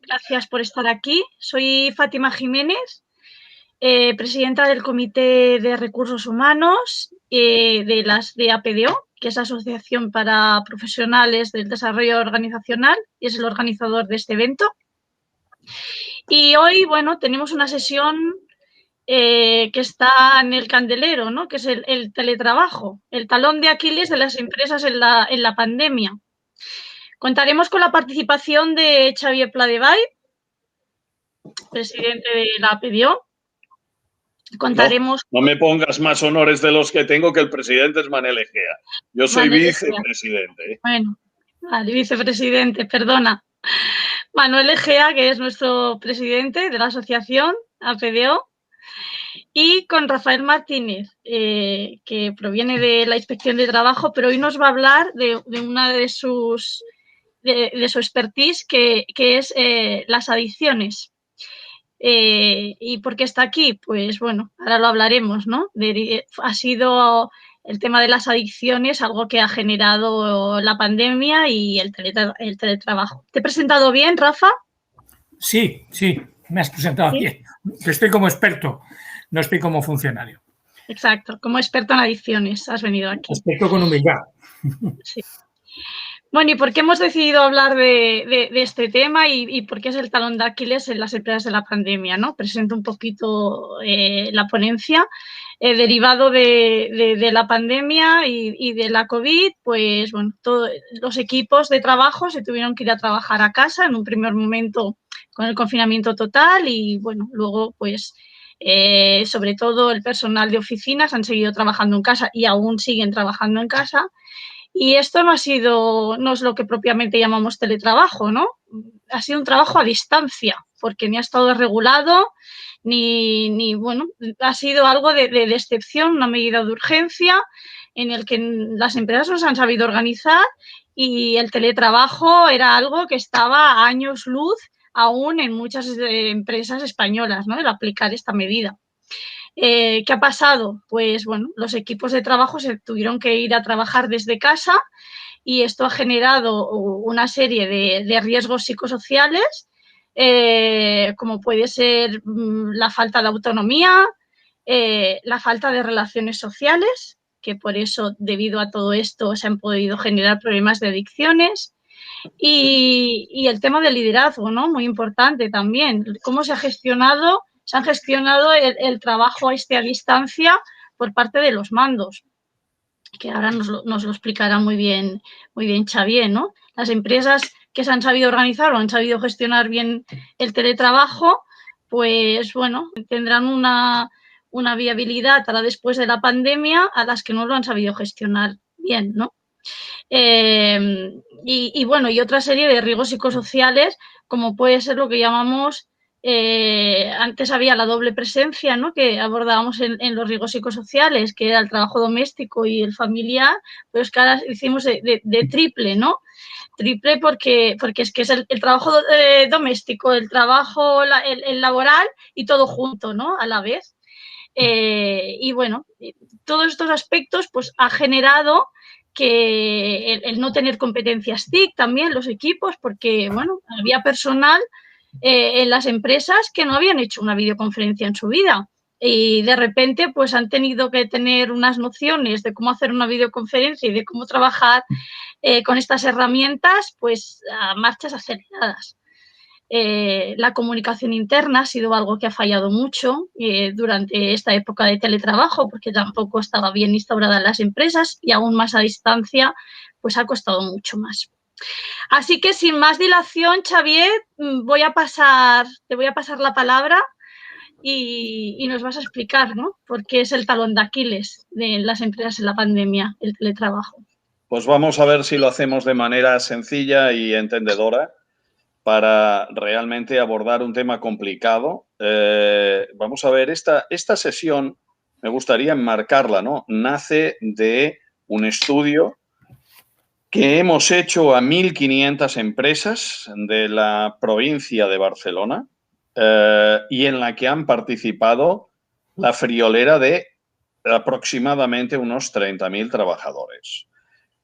Gracias por estar aquí. Soy Fátima Jiménez, presidenta del Comité de Recursos Humanos de APDO, que es la Asociación para Profesionales del Desarrollo Organizacional y es el organizador de este evento. Y hoy, bueno, tenemos una sesión que está en el candelero, ¿no? Que es el teletrabajo, el talón de Aquiles de las empresas en la pandemia. Contaremos con la participación de Xavier Pladevall, presidente de la APDO. Contaremos... No me pongas más honores de los que tengo, que el presidente es Manel Egea. Yo soy vicepresidente. Bueno, vale, vicepresidente, perdona. Manuel Egea, que es nuestro presidente de la asociación APDO. Y con Rafael Martínez, que proviene de la Inspección de Trabajo, pero hoy nos va a hablar de una de su expertise, que es las adicciones. ¿Y por qué está aquí? Pues bueno, ahora lo hablaremos, ¿no? Ha sido el tema de las adicciones algo que ha generado la pandemia y el teletrabajo. ¿Te he presentado bien, Rafa? Sí, me has presentado bien. Que estoy como experto, no estoy como funcionario. Exacto, como experto en adicciones has venido aquí. Experto con humildad. Sí. Bueno, ¿y por qué hemos decidido hablar de este tema y por qué es el talón de Aquiles en las empresas de la pandemia, ¿no? Presento un poquito la ponencia. Derivado de la pandemia y de la COVID, pues bueno, todos los equipos de trabajo se tuvieron que ir a trabajar a casa en un primer momento con el confinamiento total y bueno, luego pues sobre todo el personal de oficinas han seguido trabajando en casa y aún siguen trabajando en casa. Y esto no es lo que propiamente llamamos teletrabajo, ¿no? Ha sido un trabajo a distancia, porque ni ha estado regulado, ni bueno, ha sido algo de excepción, una medida de urgencia en el que las empresas no se han sabido organizar y el teletrabajo era algo que estaba a años luz aún en muchas empresas españolas, ¿no? El aplicar esta medida. ¿Qué ha pasado? Pues bueno, los equipos de trabajo se tuvieron que ir a trabajar desde casa y esto ha generado una serie de riesgos psicosociales, como puede ser la falta de autonomía, la falta de relaciones sociales, que por eso, debido a todo esto, se han podido generar problemas de adicciones. Y el tema del liderazgo, ¿no? Muy importante también. Cómo se han gestionado el trabajo a distancia por parte de los mandos, que ahora nos lo explicará muy bien Xavier, ¿no? Las empresas que se han sabido organizar o han sabido gestionar bien el teletrabajo, pues bueno, tendrán una viabilidad ahora después de la pandemia a las que no lo han sabido gestionar bien, ¿no? Y bueno, y otra serie de riesgos psicosociales, como puede ser lo que llamamos, antes había la doble presencia, ¿no? Que abordábamos en los riesgos psicosociales, que era el trabajo doméstico y el familiar, pero es que ahora hicimos de triple, ¿no? Triple porque es que es el trabajo doméstico, el trabajo el laboral y todo junto, ¿no? A la vez. Y bueno, todos estos aspectos pues ha generado que el no tener competencias TIC también, los equipos, porque bueno, había personal en las empresas que no habían hecho una videoconferencia en su vida y de repente pues han tenido que tener unas nociones de cómo hacer una videoconferencia y de cómo trabajar con estas herramientas pues a marchas aceleradas. La comunicación interna ha sido algo que ha fallado mucho durante esta época de teletrabajo porque tampoco estaba bien instaurada en las empresas y aún más a distancia pues ha costado mucho más. Así que sin más dilación, Xavier, te voy a pasar la palabra y nos vas a explicar, ¿no? Por qué es el talón de Aquiles de las empresas en la pandemia, el teletrabajo. Pues vamos a ver si lo hacemos de manera sencilla y entendedora para realmente abordar un tema complicado. Vamos a ver, esta sesión me gustaría enmarcarla, ¿no? Nace de un estudio que hemos hecho a 1.500 empresas de la provincia de Barcelona y en la que han participado la friolera de aproximadamente unos 30.000 trabajadores.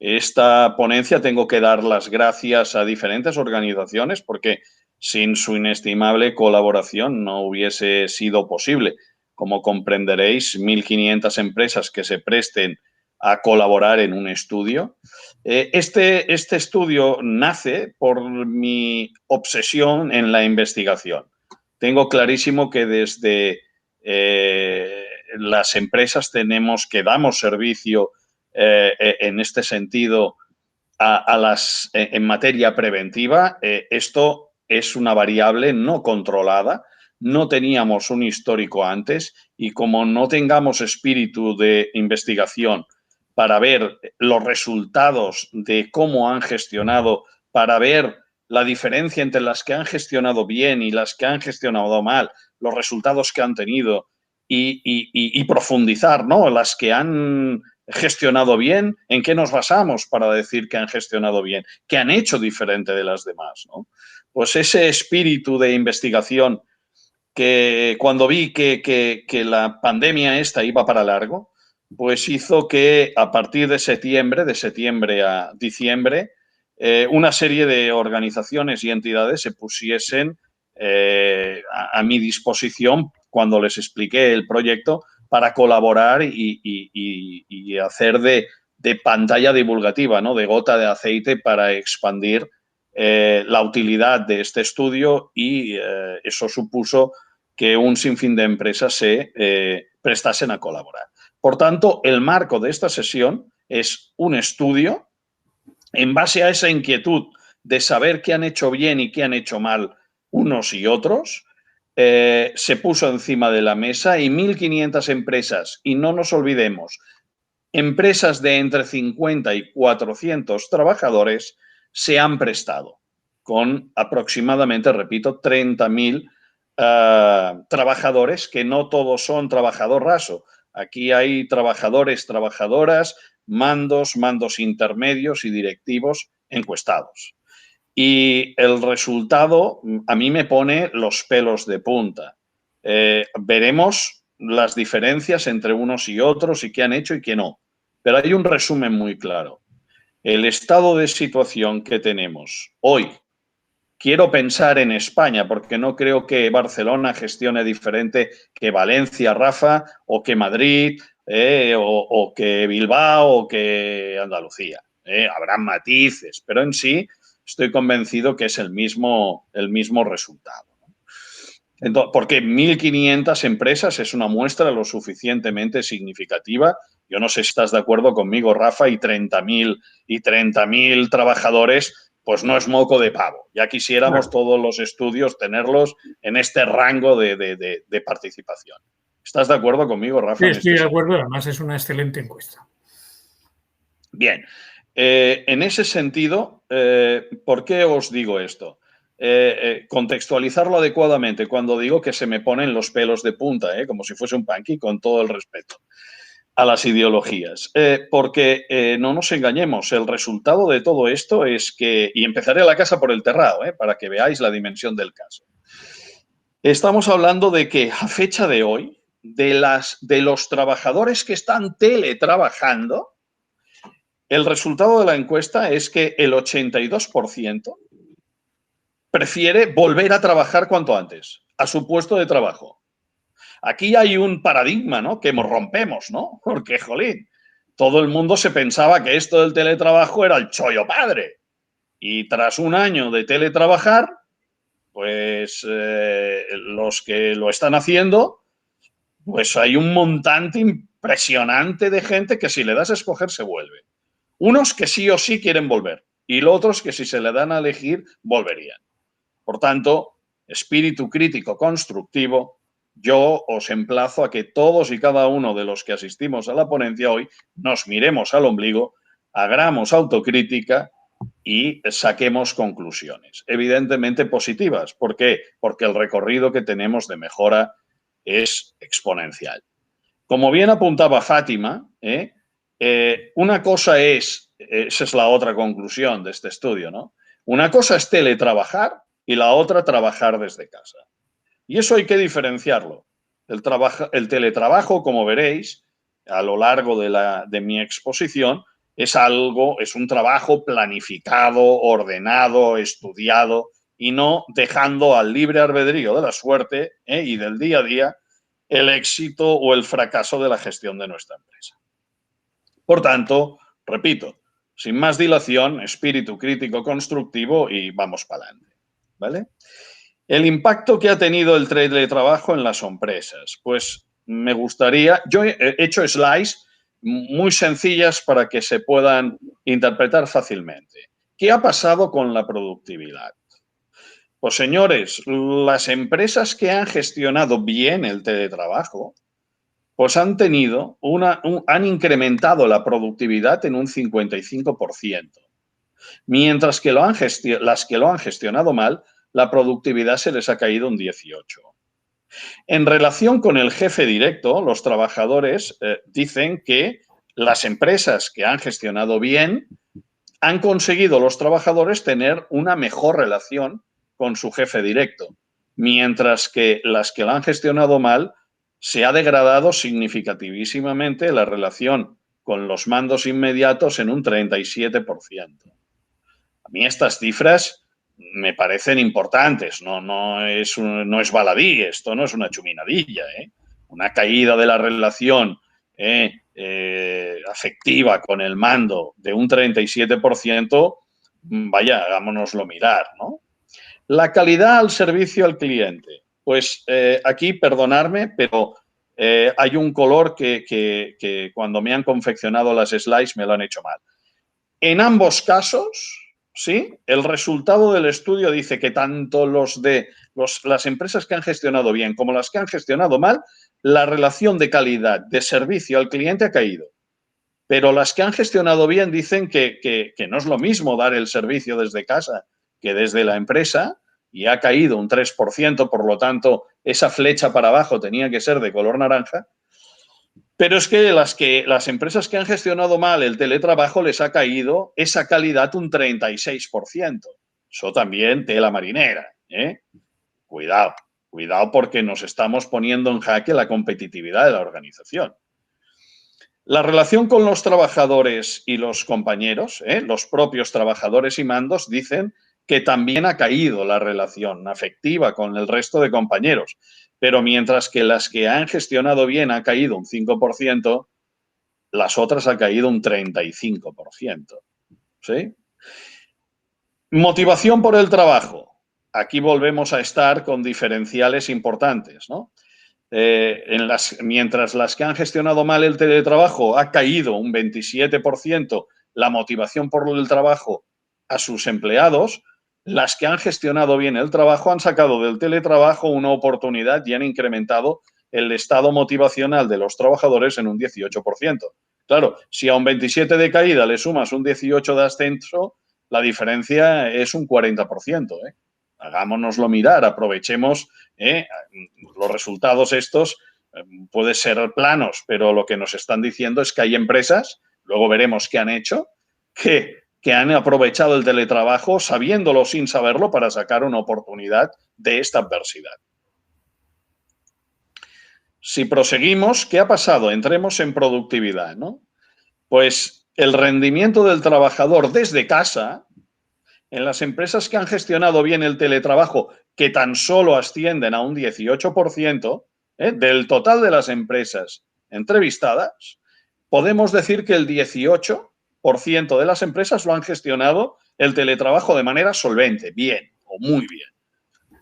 Esta ponencia tengo que dar las gracias a diferentes organizaciones porque sin su inestimable colaboración no hubiese sido posible. Como comprenderéis, 1.500 empresas que se presten a colaborar en un estudio. Este estudio nace por mi obsesión en la investigación. Tengo clarísimo que desde las empresas damos servicio en este sentido en materia preventiva. Esto es una variable no controlada. No teníamos un histórico antes y como no tengamos espíritu de investigación para ver los resultados de cómo han gestionado, para ver la diferencia entre las que han gestionado bien y las que han gestionado mal, los resultados que han tenido y profundizar, ¿no? Las que han gestionado bien, ¿en qué nos basamos para decir que han gestionado bien? ¿Qué han hecho diferente de las demás, ¿no? Pues ese espíritu de investigación que cuando vi que la pandemia esta iba para largo, pues hizo que a partir de septiembre a diciembre, una serie de organizaciones y entidades se pusiesen a mi disposición cuando les expliqué el proyecto para colaborar y hacer de pantalla divulgativa, ¿no? De gota de aceite para expandir la utilidad de este estudio y eso supuso que un sinfín de empresas se prestasen a colaborar. Por tanto, el marco de esta sesión es un estudio en base a esa inquietud de saber qué han hecho bien y qué han hecho mal unos y otros. Se puso encima de la mesa y 1.500 empresas, y no nos olvidemos, empresas de entre 50 y 400 trabajadores se han prestado con aproximadamente, repito, 30.000 trabajadores, que no todos son trabajador raso. Aquí hay trabajadores, trabajadoras, mandos intermedios y directivos encuestados. Y el resultado a mí me pone los pelos de punta. Veremos las diferencias entre unos y otros y qué han hecho y qué no. Pero hay un resumen muy claro. El estado de situación que tenemos hoy, quiero pensar en España, porque no creo que Barcelona gestione diferente que Valencia, Rafa, o que Madrid, o que Bilbao, o que Andalucía. Habrán matices, pero en sí estoy convencido que es el mismo resultado. Entonces, porque 1.500 empresas es una muestra lo suficientemente significativa. Yo no sé si estás de acuerdo conmigo, Rafa, y 30.000 trabajadores, pues no es moco de pavo. Ya quisiéramos todos los estudios tenerlos en este rango de participación. ¿Estás de acuerdo conmigo, Rafa? Sí, estoy de acuerdo. Además, es una excelente encuesta. Bien. En ese sentido, ¿por qué os digo esto? Contextualizarlo adecuadamente cuando digo que se me ponen los pelos de punta, como si fuese un punky, con todo el respeto a las ideologías. Porque no nos engañemos, el resultado de todo esto es que, y empezaré la casa por el terrado, para que veáis la dimensión del caso. Estamos hablando de que a fecha de hoy, de los trabajadores que están teletrabajando, el resultado de la encuesta es que el 82% prefiere volver a trabajar cuanto antes, a su puesto de trabajo. Aquí hay un paradigma, ¿no?, que rompemos, ¿no? Porque, jolín, todo el mundo se pensaba que esto del teletrabajo era el chollo padre. Y tras un año de teletrabajar, pues los que lo están haciendo, pues hay un montante impresionante de gente que si le das a escoger se vuelve. Unos que sí o sí quieren volver y los otros que si se le dan a elegir volverían. Por tanto, espíritu crítico constructivo, yo os emplazo a que todos y cada uno de los que asistimos a la ponencia hoy nos miremos al ombligo, hagamos autocrítica y saquemos conclusiones, evidentemente positivas. ¿Por qué? Porque el recorrido que tenemos de mejora es exponencial. Como bien apuntaba Fátima, una cosa es, esa es la otra conclusión de este estudio, ¿no? Una cosa es teletrabajar y la otra trabajar desde casa. Y eso hay que diferenciarlo. El teletrabajo, como veréis, a lo largo de mi exposición, es un trabajo planificado, ordenado, estudiado, y no dejando al libre albedrío de la suerte y del día a día el éxito o el fracaso de la gestión de nuestra empresa. Por tanto, repito, sin más dilación, espíritu crítico constructivo y vamos para adelante, ¿vale? El impacto que ha tenido el teletrabajo en las empresas. Pues me gustaría, yo he hecho slides muy sencillas para que se puedan interpretar fácilmente. ¿Qué ha pasado con la productividad? Pues señores, las empresas que han gestionado bien el teletrabajo, pues han incrementado la productividad en un 55%, mientras que las que lo han gestionado mal, la productividad se les ha caído un 18%. En relación con el jefe directo, los trabajadores dicen que las empresas que han gestionado bien han conseguido los trabajadores tener una mejor relación con su jefe directo, mientras que las que lo han gestionado mal se ha degradado significatísimamente la relación con los mandos inmediatos en un 37%. A mí estas cifras me parecen importantes, no es baladí, esto no es una chuminadilla. Una caída de la relación afectiva con el mando de un 37%, vaya, hagámonoslo mirar, ¿no? La calidad al servicio al cliente. Pues aquí, perdonadme, pero hay un color que cuando me han confeccionado las slides me lo han hecho mal. En ambos casos, ¿sí? El resultado del estudio dice que tanto las empresas que han gestionado bien como las que han gestionado mal, la relación de calidad de servicio al cliente ha caído. Pero las que han gestionado bien dicen que no es lo mismo dar el servicio desde casa que desde la empresa y ha caído un 3%, por lo tanto, esa flecha para abajo tenía que ser de color naranja. Pero es que las empresas que han gestionado mal el teletrabajo les ha caído esa calidad un 36%. Eso también tela marinera. Cuidado porque nos estamos poniendo en jaque la competitividad de la organización. La relación con los trabajadores y los compañeros, los propios trabajadores y mandos, dicen que también ha caído la relación afectiva con el resto de compañeros. Pero mientras que las que han gestionado bien ha caído un 5%, las otras ha caído un 35%. ¿Sí? Motivación por el trabajo. Aquí volvemos a estar con diferenciales importantes, ¿no? Mientras las que han gestionado mal el teletrabajo ha caído un 27% la motivación por el trabajo a sus empleados, las que han gestionado bien el trabajo han sacado del teletrabajo una oportunidad y han incrementado el estado motivacional de los trabajadores en un 18%. Claro, si a un 27% de caída le sumas un 18% de ascenso, la diferencia es un 40%. Hagámonoslo mirar, aprovechemos los resultados estos, pueden ser planos, pero lo que nos están diciendo es que hay empresas, luego veremos qué han hecho, que han aprovechado el teletrabajo sabiéndolo sin saberlo para sacar una oportunidad de esta adversidad. Si proseguimos, ¿qué ha pasado? Entremos en productividad, ¿no? Pues el rendimiento del trabajador desde casa, en las empresas que han gestionado bien el teletrabajo, que tan solo ascienden a un 18%, del total de las empresas entrevistadas, podemos decir que el 18% de las empresas lo han gestionado el teletrabajo de manera solvente, bien o muy bien.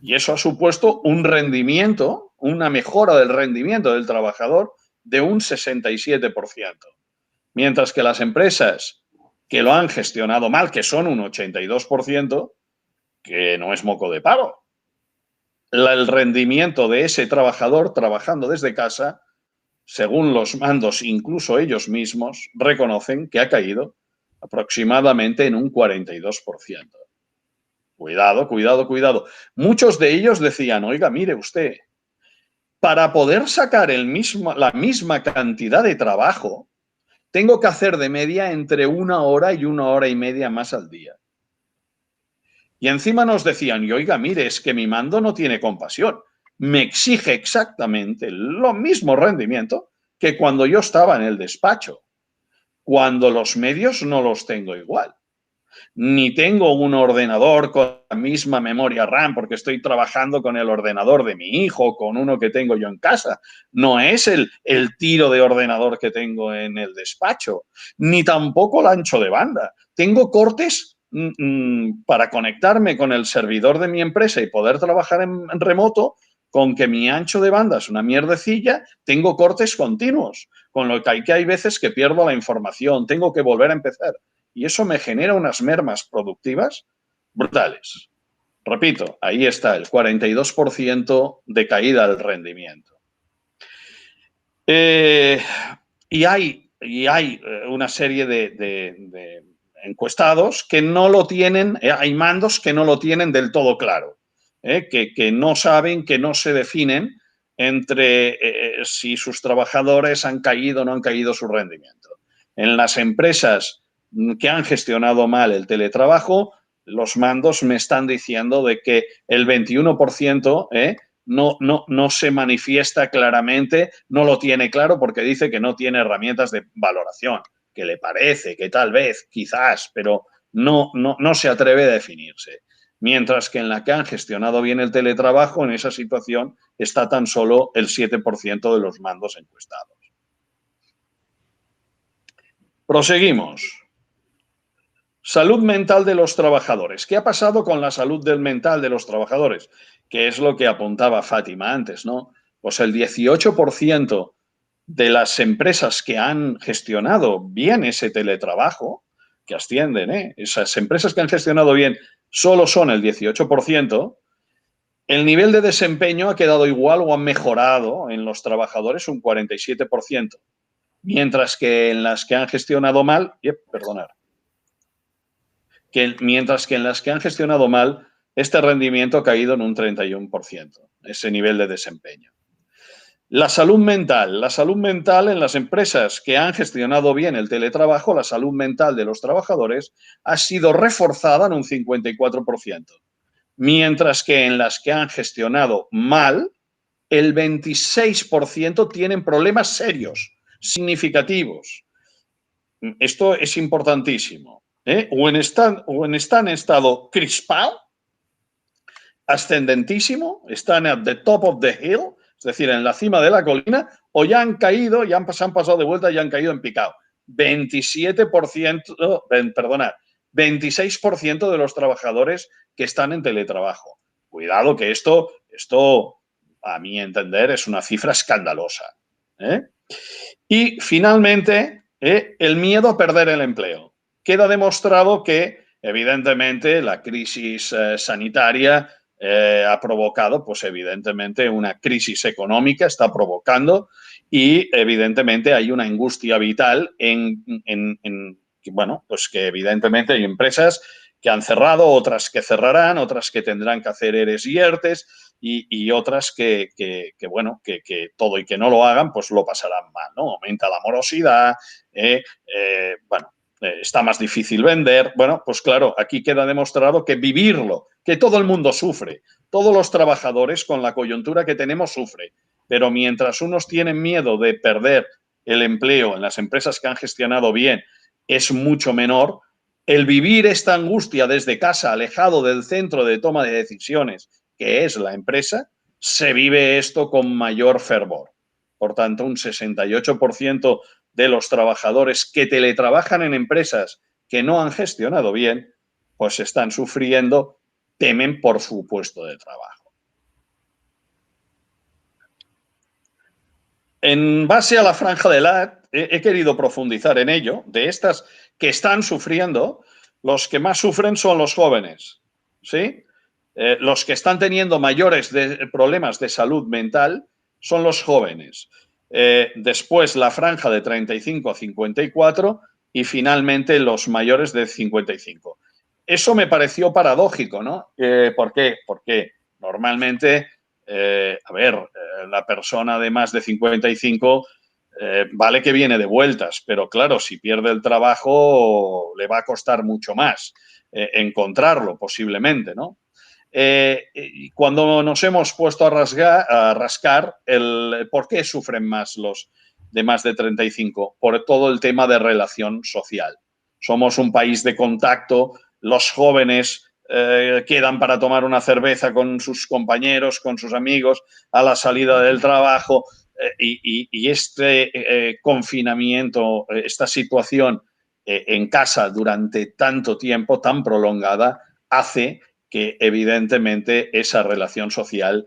Y eso ha supuesto un rendimiento, una mejora del rendimiento del trabajador de un 67%. Mientras que las empresas que lo han gestionado mal, que son un 82%, que no es moco de pavo. El rendimiento de ese trabajador trabajando desde casa, según los mandos, incluso ellos mismos, reconocen que ha caído aproximadamente en un 42%. Cuidado. Muchos de ellos decían, oiga, mire usted, para poder sacar la misma cantidad de trabajo, tengo que hacer de media entre 1 hora y 1 hora y media más al día. Y encima nos decían, y oiga, mire, es que mi mando no tiene compasión. Me exige exactamente lo mismo rendimiento que cuando yo estaba en el despacho, cuando los medios no los tengo igual. Ni tengo un ordenador con la misma memoria RAM porque estoy trabajando con el ordenador de mi hijo, con uno que tengo yo en casa. No es el tiro de ordenador que tengo en el despacho, ni tampoco el ancho de banda. Tengo cortes para conectarme con el servidor de mi empresa y poder trabajar en remoto. Con que mi ancho de banda es una mierdecilla, tengo cortes continuos, con lo que hay veces que pierdo la información, tengo que volver a empezar. Y eso me genera unas mermas productivas brutales. Repito, ahí está, el 42% de caída del rendimiento. Y hay una serie de encuestados que no lo tienen, hay mandos que no lo tienen del todo claro, que no saben, que no se definen entre si sus trabajadores han caído o no han caído su rendimiento. En las empresas que han gestionado mal el teletrabajo, los mandos me están diciendo de que el 21% no se manifiesta claramente, no lo tiene claro porque dice que no tiene herramientas de valoración, que le parece, que tal vez, quizás, pero no se atreve a definirse. Mientras que en la que han gestionado bien el teletrabajo, en esa situación está tan solo el 7% de los mandos encuestados. Proseguimos. Salud mental de los trabajadores. ¿Qué ha pasado con la salud mental de los trabajadores? Que es lo que apuntaba Fátima antes, ¿no? Pues el 18% de las empresas que han gestionado bien ese teletrabajo, que ascienden, esas empresas que han gestionado bien solo son el 18%, el nivel de desempeño ha quedado igual o ha mejorado en los trabajadores un 47%, mientras que en las que han gestionado mal, mientras que en las que han gestionado mal, este rendimiento ha caído en un 31%, ese nivel de desempeño. La salud mental en las empresas que han gestionado bien el teletrabajo, la salud mental de los trabajadores ha sido reforzada en un 54%, mientras que en las que han gestionado mal, el 26% tienen problemas serios, significativos. Esto es importantísimo. O están en estado crispado, ascendentísimo, están at the top of the hill, es decir, en la cima de la colina, o ya han caído, se han pasado de vuelta y han caído en picado. 26% de los trabajadores que están en teletrabajo. Cuidado que esto a mi entender, es una cifra escandalosa. Y finalmente, el miedo a perder el empleo. Queda demostrado que, evidentemente, la crisis sanitaria ha provocado, pues evidentemente, una crisis económica, está provocando, y evidentemente hay una angustia vital pues que evidentemente hay empresas que han cerrado, otras que cerrarán, otras que tendrán que hacer ERES y ERTES, y otras que todo y que no lo hagan, pues lo pasarán mal, ¿no? Aumenta la morosidad, está más difícil vender. Bueno, pues claro, aquí queda demostrado que vivirlo, que todo el mundo sufre, todos los trabajadores con la coyuntura que tenemos sufren, pero mientras unos tienen miedo de perder el empleo en las empresas que han gestionado bien es mucho menor, el vivir esta angustia desde casa, alejado del centro de toma de decisiones, que es la empresa, se vive esto con mayor fervor. Por tanto, un 68% de los trabajadores que teletrabajan en empresas que no han gestionado bien, pues están sufriendo, temen por su puesto de trabajo. En base a la franja de edad, he querido profundizar en ello. De estas que están sufriendo, los que más sufren son los jóvenes, ¿sí? Los que están teniendo mayores problemas de salud mental son los jóvenes. Después la franja de 35 a 54 y finalmente los mayores de 55. Eso me pareció paradójico, ¿no? ¿Por qué? Porque normalmente, la persona de más de 55 vale que viene de vueltas, pero claro, si pierde el trabajo le va a costar mucho más encontrarlo posiblemente, ¿no? Cuando nos hemos puesto a rascar por qué sufren más los de más de 35, por todo el tema de relación social. Somos un país de contacto, los jóvenes quedan para tomar una cerveza con sus compañeros, con sus amigos, a la salida del trabajo, y este confinamiento, esta situación en casa durante tanto tiempo, tan prolongada, hace que evidentemente esa relación social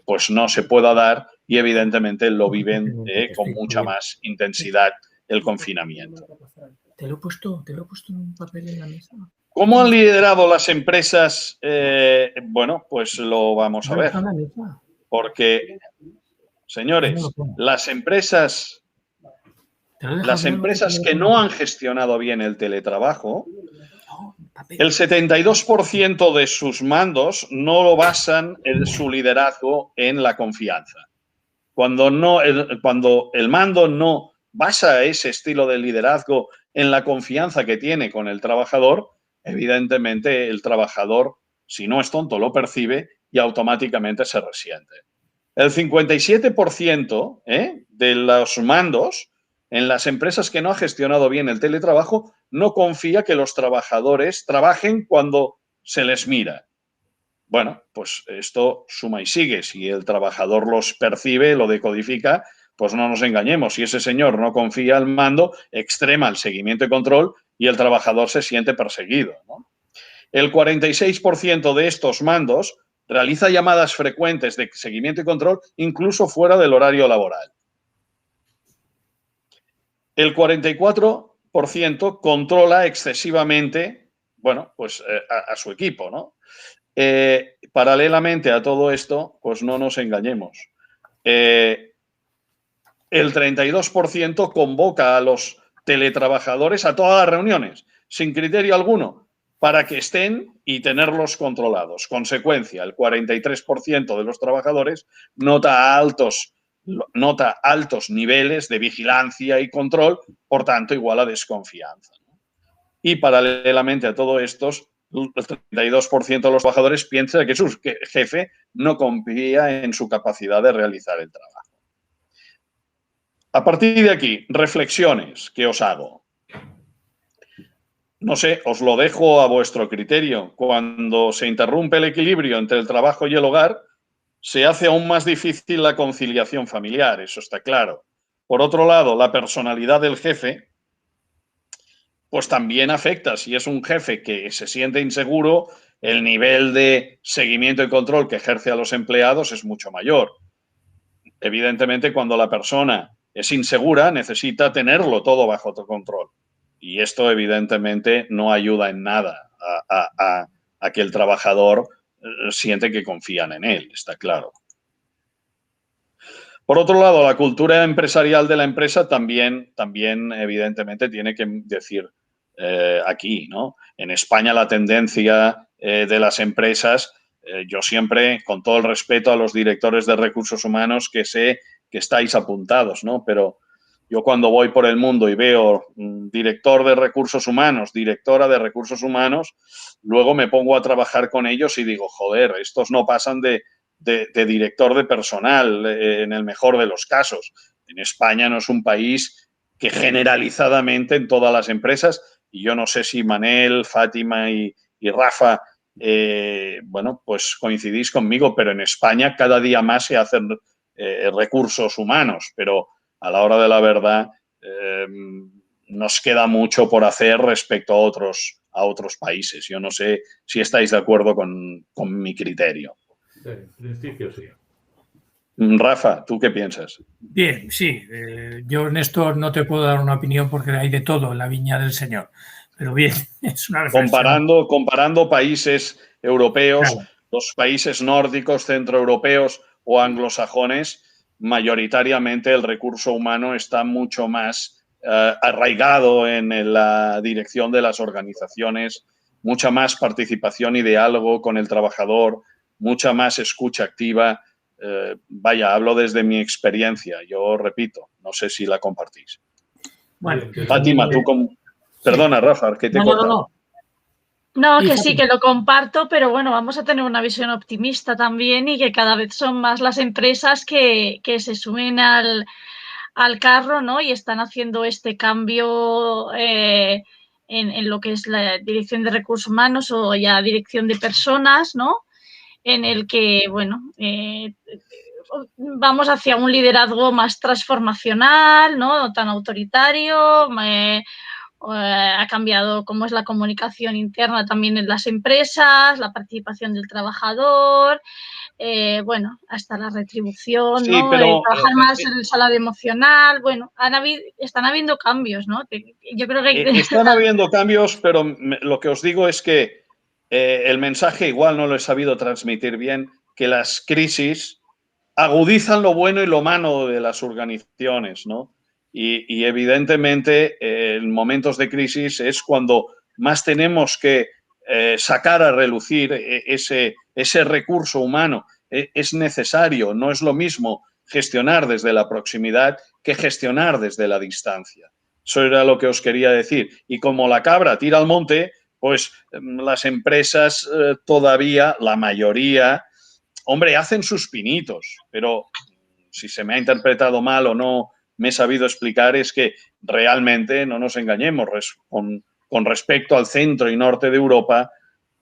pues no se pueda dar y evidentemente lo viven con mucha más intensidad el confinamiento. Te lo he puesto en un papel en la mesa. ¿Cómo han liderado las empresas? Bueno, pues lo vamos a ver. Porque, señores, las empresas que no han gestionado bien el teletrabajo, el 72% de sus mandos no lo basan en su liderazgo en la confianza. Cuando el mando no basa ese estilo de liderazgo en la confianza que tiene con el trabajador, evidentemente el trabajador, si no es tonto, lo percibe y automáticamente se resiente. El 57% de los mandos en las empresas que no ha gestionado bien el teletrabajo no confía que los trabajadores trabajen cuando se les mira. Bueno, pues esto suma y sigue. Si el trabajador los percibe, lo decodifica, pues no nos engañemos. Si ese señor no confía al mando, extrema el seguimiento y control y el trabajador se siente perseguido, ¿no? El 46% de estos mandos realiza llamadas frecuentes de seguimiento y control incluso fuera del horario laboral. El 44% controla excesivamente, bueno, pues a su equipo, ¿no? Paralelamente a todo esto, pues no nos engañemos. El 32% convoca a los teletrabajadores a todas las reuniones, sin criterio alguno, para que estén y tenerlos controlados. Consecuencia, el 43% de los trabajadores nota altos niveles de vigilancia y control, por tanto, igual a desconfianza. Y paralelamente a todo esto, el 32% de los trabajadores piensa que su jefe no confía en su capacidad de realizar el trabajo. A partir de aquí, reflexiones que os hago. No sé, os lo dejo a vuestro criterio. Cuando se interrumpe el equilibrio entre el trabajo y el hogar, se hace aún más difícil la conciliación familiar, eso está claro. Por otro lado, la personalidad del jefe pues también afecta. Si es un jefe que se siente inseguro, el nivel de seguimiento y control que ejerce a los empleados es mucho mayor. Evidentemente, cuando la persona es insegura, necesita tenerlo todo bajo control. Y esto, evidentemente, no ayuda en nada a que el trabajador siente que confían en él, está claro. Por otro lado, la cultura empresarial de la empresa también evidentemente, tiene que decir aquí, ¿no? En España la tendencia de las empresas, yo siempre, con todo el respeto a los directores de recursos humanos, que sé que estáis apuntados, ¿no? Pero yo cuando voy por el mundo y veo director de recursos humanos, directora de recursos humanos, luego me pongo a trabajar con ellos y digo, joder, estos no pasan de director de personal, en el mejor de los casos. En España no es un país que generalizadamente en todas las empresas, y yo no sé si Manel, Fátima y Rafa, bueno, pues coincidís conmigo, pero en España cada día más se hacen recursos humanos, pero a la hora de la verdad nos queda mucho por hacer respecto a otros países. Yo no sé si estáis de acuerdo con mi criterio. En principio sí. Rafa, ¿tú qué piensas? Bien, sí. Yo en esto no te puedo dar una opinión porque hay de todo en la viña del Señor. Pero bien, es una reflexión. Comparando países europeos, claro, los países nórdicos, centroeuropeos o anglosajones, mayoritariamente el recurso humano está mucho más arraigado en la dirección de las organizaciones, mucha más participación y diálogo con el trabajador, mucha más escucha activa. Vaya, hablo desde mi experiencia, yo repito, no sé si la compartís. Bueno, Fátima, tú perdona, Rafa, que te he cortado. No, que sí, que lo comparto, pero bueno, vamos a tener una visión optimista también y que cada vez son más las empresas que se suben al carro, ¿no? Y están haciendo este cambio en lo que es la dirección de recursos humanos o ya dirección de personas, ¿no? En el que, bueno, vamos hacia un liderazgo más transformacional, ¿no? No tan autoritario, ha cambiado cómo es la comunicación interna también en las empresas, la participación del trabajador, bueno, hasta la retribución, Sí, ¿no? pero Trabajar más en el salario emocional, bueno, están habiendo cambios, ¿no? Yo creo que... están habiendo cambios, pero lo que os digo es que el mensaje igual no lo he sabido transmitir bien, que las crisis agudizan lo bueno y lo malo de las organizaciones, ¿no? Y evidentemente en momentos de crisis es cuando más tenemos que sacar a relucir ese recurso humano. Es necesario, no es lo mismo gestionar desde la proximidad que gestionar desde la distancia. Eso era lo que os quería decir. Y como la cabra tira al monte, pues las empresas todavía, la mayoría, hombre, hacen sus pinitos, pero si se me ha interpretado mal o no me he sabido explicar, es que realmente, no nos engañemos, con respecto al centro y norte de Europa,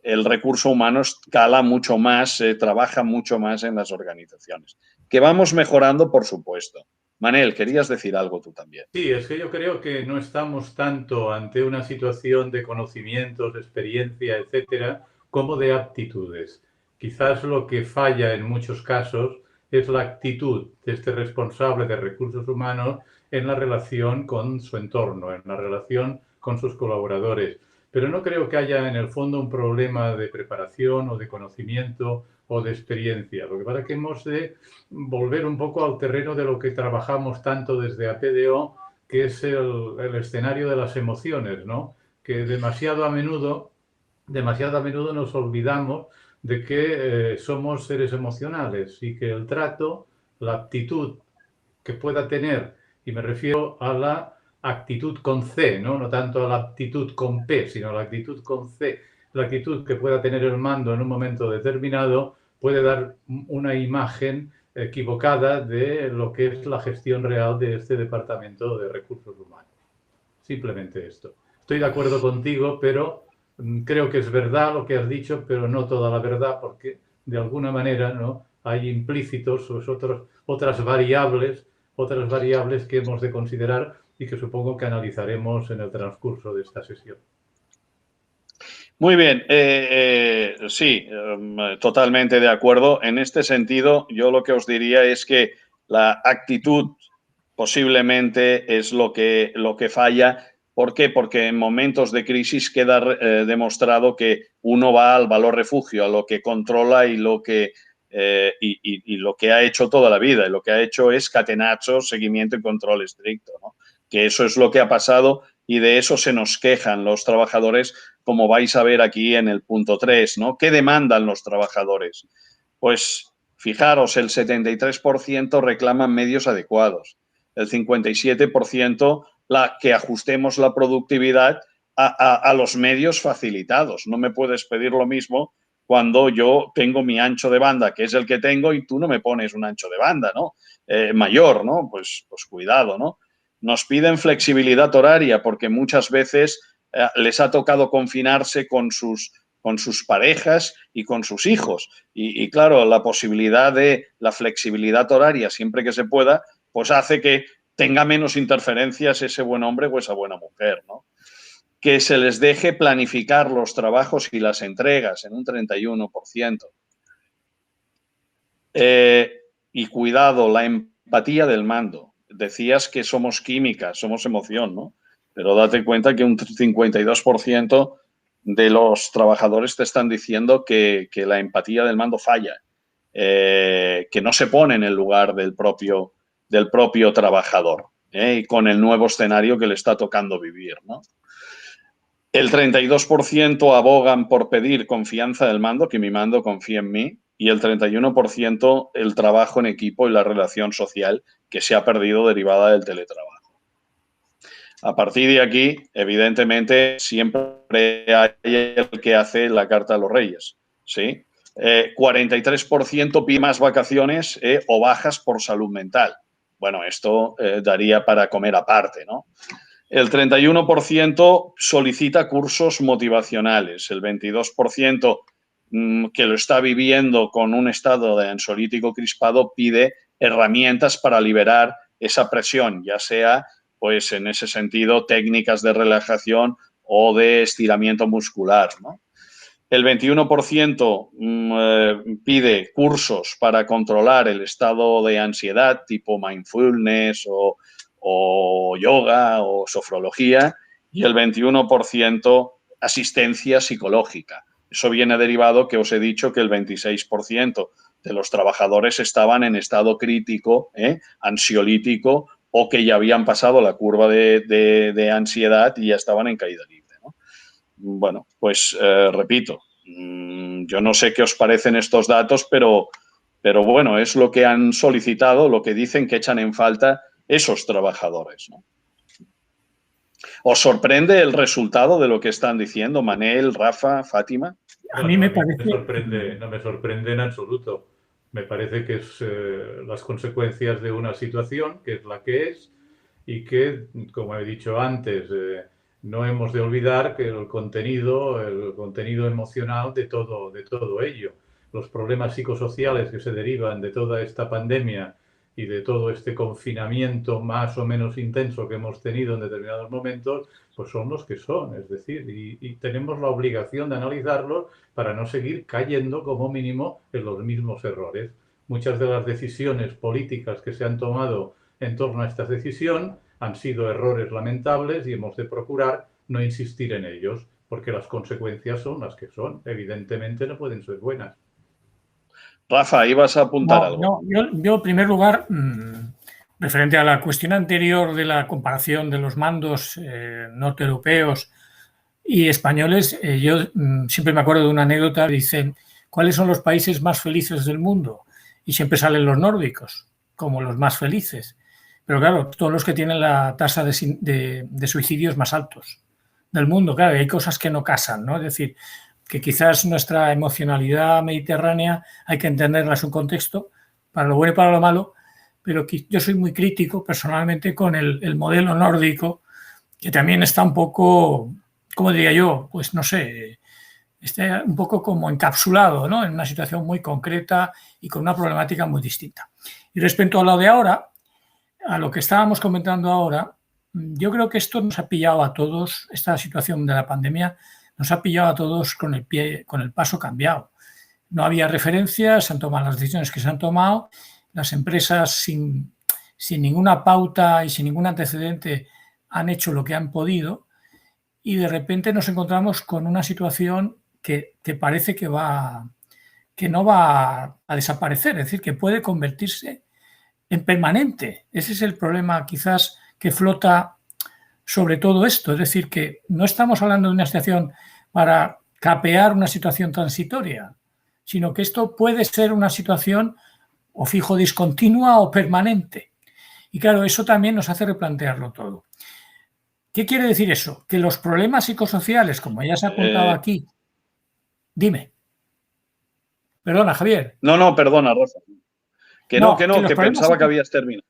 el recurso humano escala mucho más, trabaja mucho más en las organizaciones. Que vamos mejorando, por supuesto. Manel, querías decir algo tú también. Sí, es que yo creo que no estamos tanto ante una situación de conocimientos, de experiencia, etcétera, como de aptitudes. Quizás lo que falla en muchos casos es la actitud de este responsable de recursos humanos en la relación con su entorno, en la relación con sus colaboradores. Pero no creo que haya en el fondo un problema de preparación o de conocimiento o de experiencia. Lo que pasa es que hemos de volver un poco al terreno de lo que trabajamos tanto desde APDO, que es el escenario de las emociones, ¿no? Que demasiado a menudo nos olvidamos de que somos seres emocionales y que el trato, la actitud que pueda tener, y me refiero a la actitud con C, ¿no? No tanto a la actitud con P, sino a la actitud con C, la actitud que pueda tener el mando en un momento determinado puede dar una imagen equivocada de lo que es la gestión real de este departamento de recursos humanos. Simplemente esto. Estoy de acuerdo contigo, pero creo que es verdad lo que has dicho, pero no toda la verdad, porque de alguna manera, ¿no?, hay implícitos otras variables que hemos de considerar y que supongo que analizaremos en el transcurso de esta sesión. Muy bien, sí, totalmente de acuerdo. En este sentido, yo lo que os diría es que la actitud posiblemente es lo que falla. ¿Por qué? Porque en momentos de crisis queda demostrado que uno va al valor refugio, a lo que controla y lo que ha hecho toda la vida. Y lo que ha hecho es catenacho, seguimiento y control estricto, ¿no? Que eso es lo que ha pasado y de eso se nos quejan los trabajadores, como vais a ver aquí en el punto 3, ¿no? ¿Qué demandan los trabajadores? Pues fijaros, el 73% reclaman medios adecuados, el 57% que ajustemos la productividad a los medios facilitados. No me puedes pedir lo mismo cuando yo tengo mi ancho de banda, que es el que tengo, y tú no me pones un ancho de banda, ¿no? Mayor, ¿no? Pues cuidado, ¿no? Nos piden flexibilidad horaria porque muchas veces les ha tocado confinarse con sus parejas y con sus hijos. Y claro, la posibilidad de la flexibilidad horaria siempre que se pueda, pues hace que tenga menos interferencias ese buen hombre o esa buena mujer, ¿no? Que se les deje planificar los trabajos y las entregas en un 31%. Y cuidado, la empatía del mando. Decías que somos química, somos emoción, ¿no? Pero date cuenta que un 52% de los trabajadores te están diciendo que la empatía del mando falla, que no se pone en el lugar del propio trabajador, y con el nuevo escenario que le está tocando vivir, ¿no? El 32% abogan por pedir confianza del mando, que mi mando confíe en mí, y el 31% el trabajo en equipo y la relación social que se ha perdido derivada del teletrabajo. A partir de aquí, evidentemente, siempre hay el que hace la carta a los reyes, ¿sí? 43% pide más vacaciones o bajas por salud mental. Bueno, esto daría para comer aparte, ¿no? El 31% solicita cursos motivacionales, el 22% que lo está viviendo con un estado de ansiolítico crispado pide herramientas para liberar esa presión, ya sea, pues en ese sentido, técnicas de relajación o de estiramiento muscular, ¿no? El 21% pide cursos para controlar el estado de ansiedad, tipo mindfulness o yoga o sofrología, y el 21% asistencia psicológica. Eso viene derivado que os he dicho que el 26% de los trabajadores estaban en estado crítico, ansiolítico, o que ya habían pasado la curva de ansiedad y ya estaban en caída libre, ¿no? Bueno, pues repito, yo no sé qué os parecen estos datos, pero bueno, es lo que han solicitado, lo que dicen que echan en falta esos trabajadores, ¿no? ¿Os sorprende el resultado de lo que están diciendo Manel, Rafa, Fátima? A mí me parece... no me sorprende en absoluto. Me parece que es las consecuencias de una situación que es la que es y que, como he dicho antes, no hemos de olvidar que el contenido emocional de todo ello, los problemas psicosociales que se derivan de toda esta pandemia y de todo este confinamiento más o menos intenso que hemos tenido en determinados momentos, pues son los que son, es decir, y tenemos la obligación de analizarlos para no seguir cayendo como mínimo en los mismos errores. Muchas de las decisiones políticas que se han tomado en torno a esta decisión han sido errores lamentables y hemos de procurar no insistir en ellos, porque las consecuencias son las que son. Evidentemente no pueden ser buenas. Rafa, ibas a apuntar algo. No, yo en primer lugar, referente a la cuestión anterior de la comparación de los mandos norteeuropeos y españoles, yo siempre me acuerdo de una anécdota, dicen, ¿cuáles son los países más felices del mundo? Y siempre salen los nórdicos como los más felices. Pero claro, todos los que tienen la tasa de suicidios más altos del mundo. Claro, hay cosas que no casan, ¿no? Es decir, que quizás nuestra emocionalidad mediterránea hay que entenderla en su contexto, para lo bueno y para lo malo, pero yo soy muy crítico personalmente con el modelo nórdico, que también está un poco, ¿cómo diría yo? Pues no sé, está un poco como encapsulado, ¿no? En una situación muy concreta y con una problemática muy distinta. Y respecto a lo de ahora, a lo que estábamos comentando ahora, yo creo que esto nos ha pillado a todos, esta situación de la pandemia nos ha pillado a todos con el paso cambiado. No había referencias, se han tomado las decisiones que se han tomado, las empresas sin ninguna pauta y sin ningún antecedente han hecho lo que han podido y de repente nos encontramos con una situación que parece que no va a desaparecer, es decir, que puede convertirse en permanente. Ese es el problema quizás que flota sobre todo esto, es decir, que no estamos hablando de una situación para capear una situación transitoria, sino que esto puede ser una situación o fijo discontinua o permanente. Y claro, eso también nos hace replantearlo todo. ¿Qué quiere decir eso? Que los problemas psicosociales, como ya se ha apuntado aquí... Dime. Perdona, Javier. No, perdona, Rafa. Que pensaba que habías terminado.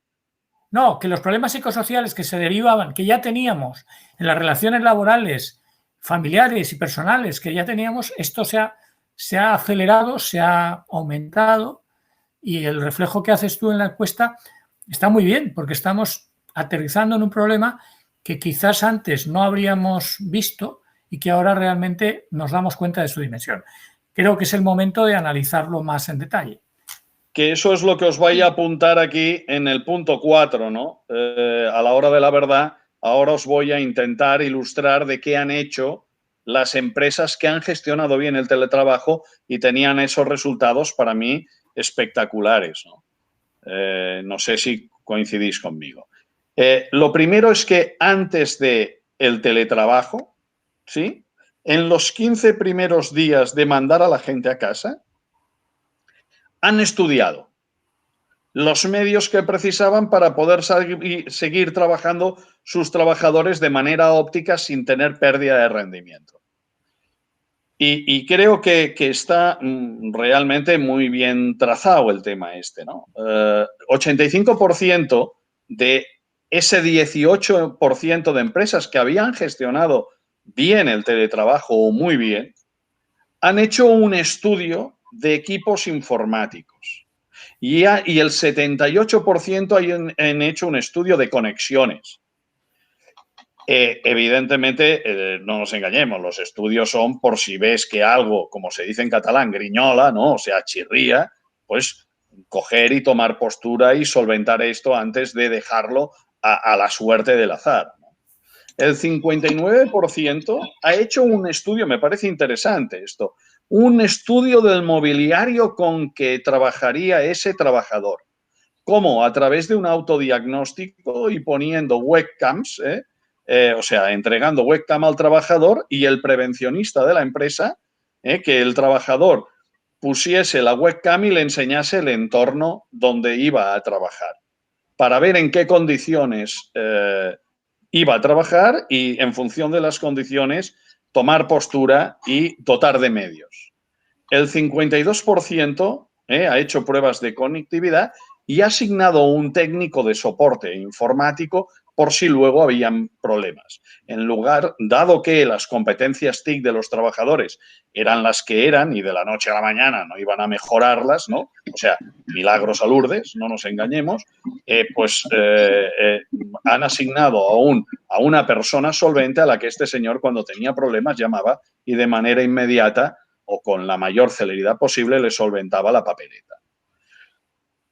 No, que los problemas psicosociales que se derivaban, que ya teníamos en las relaciones laborales, familiares y personales que ya teníamos, esto se ha acelerado, se ha aumentado y el reflejo que haces tú en la encuesta está muy bien porque estamos aterrizando en un problema que quizás antes no habríamos visto y que ahora realmente nos damos cuenta de su dimensión. Creo que es el momento de analizarlo más en detalle. Que eso es lo que os voy a apuntar aquí en el punto 4, ¿no? A la hora de la verdad, ahora os voy a intentar ilustrar de qué han hecho las empresas que han gestionado bien el teletrabajo y tenían esos resultados para mí espectaculares, ¿no? No sé si coincidís conmigo. Lo primero es que antes del teletrabajo, ¿sí? En los 15 primeros días de mandar a la gente a casa, han estudiado los medios que precisaban para poder seguir trabajando sus trabajadores de manera óptima sin tener pérdida de rendimiento. Y creo que está realmente muy bien trazado el tema este, ¿no? 85% de ese 18% de empresas que habían gestionado bien el teletrabajo o muy bien, han hecho un estudio de equipos informáticos y el 78% han hecho un estudio de conexiones. Evidentemente, no nos engañemos, los estudios son por si ves que algo, como se dice en catalán, griñola, ¿no? O sea, chirría, pues coger y tomar postura y solventar esto antes de dejarlo a la suerte del azar, ¿no? El 59% ha hecho un estudio, me parece interesante esto, un estudio del mobiliario con que trabajaría ese trabajador. ¿Cómo? A través de un autodiagnóstico y poniendo webcams, o sea, entregando webcam al trabajador y el prevencionista de la empresa, que el trabajador pusiese la webcam y le enseñase el entorno donde iba a trabajar, para ver en qué condiciones iba a trabajar y, en función de las condiciones, tomar postura y dotar de medios. El 52% ha hecho pruebas de conectividad y ha asignado un técnico de soporte informático por si luego habían problemas. En lugar, dado que las competencias TIC de los trabajadores eran las que eran y de la noche a la mañana no iban a mejorarlas, ¿no? O sea, milagros a Lourdes, no nos engañemos, han asignado a una persona solvente a la que este señor, cuando tenía problemas, llamaba y de manera inmediata o con la mayor celeridad posible le solventaba la papeleta.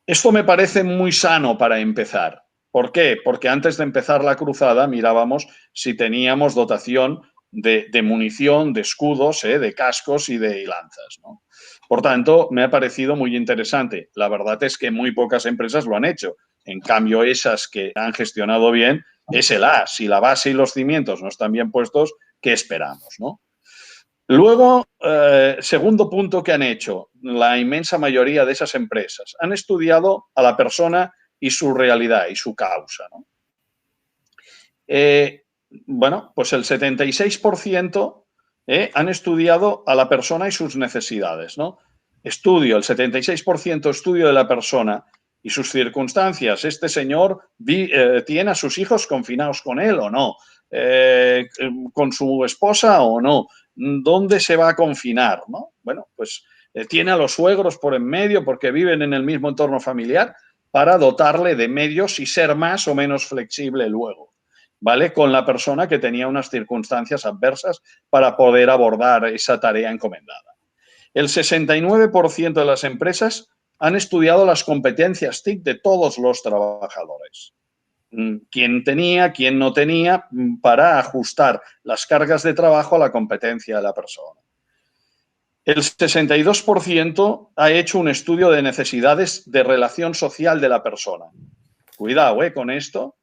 Esto me parece muy sano para empezar. ¿Por qué? Porque antes de empezar la cruzada mirábamos si teníamos dotación de munición, de escudos, de cascos y de lanzas, ¿no? Por tanto, me ha parecido muy interesante. La verdad es que muy pocas empresas lo han hecho. En cambio, esas que han gestionado bien, es el A. Si la base y los cimientos no están bien puestos, ¿qué esperamos, no? Luego, segundo punto que han hecho la inmensa mayoría de esas empresas, han estudiado a la persona y su realidad y su causa, ¿no? Bueno, pues el 76% han estudiado a la persona y sus necesidades, ¿no? El 76% estudio de la persona y sus circunstancias. Este señor tiene a sus hijos confinados con él o no, con su esposa o no. ¿Dónde se va a confinar, no? Bueno, pues tiene a los suegros por en medio porque viven en el mismo entorno familiar para dotarle de medios y ser más o menos flexible luego, ¿vale? Con la persona que tenía unas circunstancias adversas para poder abordar esa tarea encomendada. El 69% de las empresas han estudiado las competencias TIC de todos los trabajadores. Quién tenía, quién no tenía, para ajustar las cargas de trabajo a la competencia de la persona. El 62% ha hecho un estudio de necesidades de relación social de la persona. Cuidado con esto,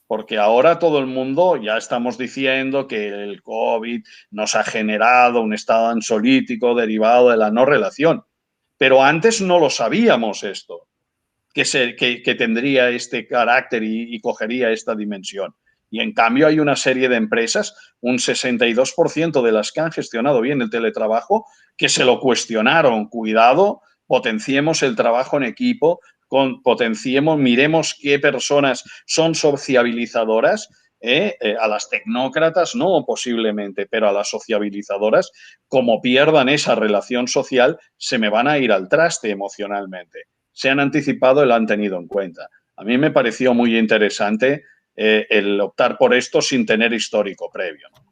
porque ahora todo el mundo ya estamos diciendo que el COVID nos ha generado un estado ansiolítico derivado de la no relación. Pero antes no lo sabíamos esto. Que tendría este carácter y cogería esta dimensión. Y en cambio hay una serie de empresas, un 62% de las que han gestionado bien el teletrabajo, que se lo cuestionaron. Cuidado, potenciemos el trabajo en equipo, miremos qué personas son sociabilizadoras, a las tecnócratas no posiblemente, pero a las sociabilizadoras, como pierdan esa relación social, se me van a ir al traste emocionalmente. Se han anticipado y lo han tenido en cuenta. A mí me pareció muy interesante el optar por esto sin tener histórico previo, ¿no?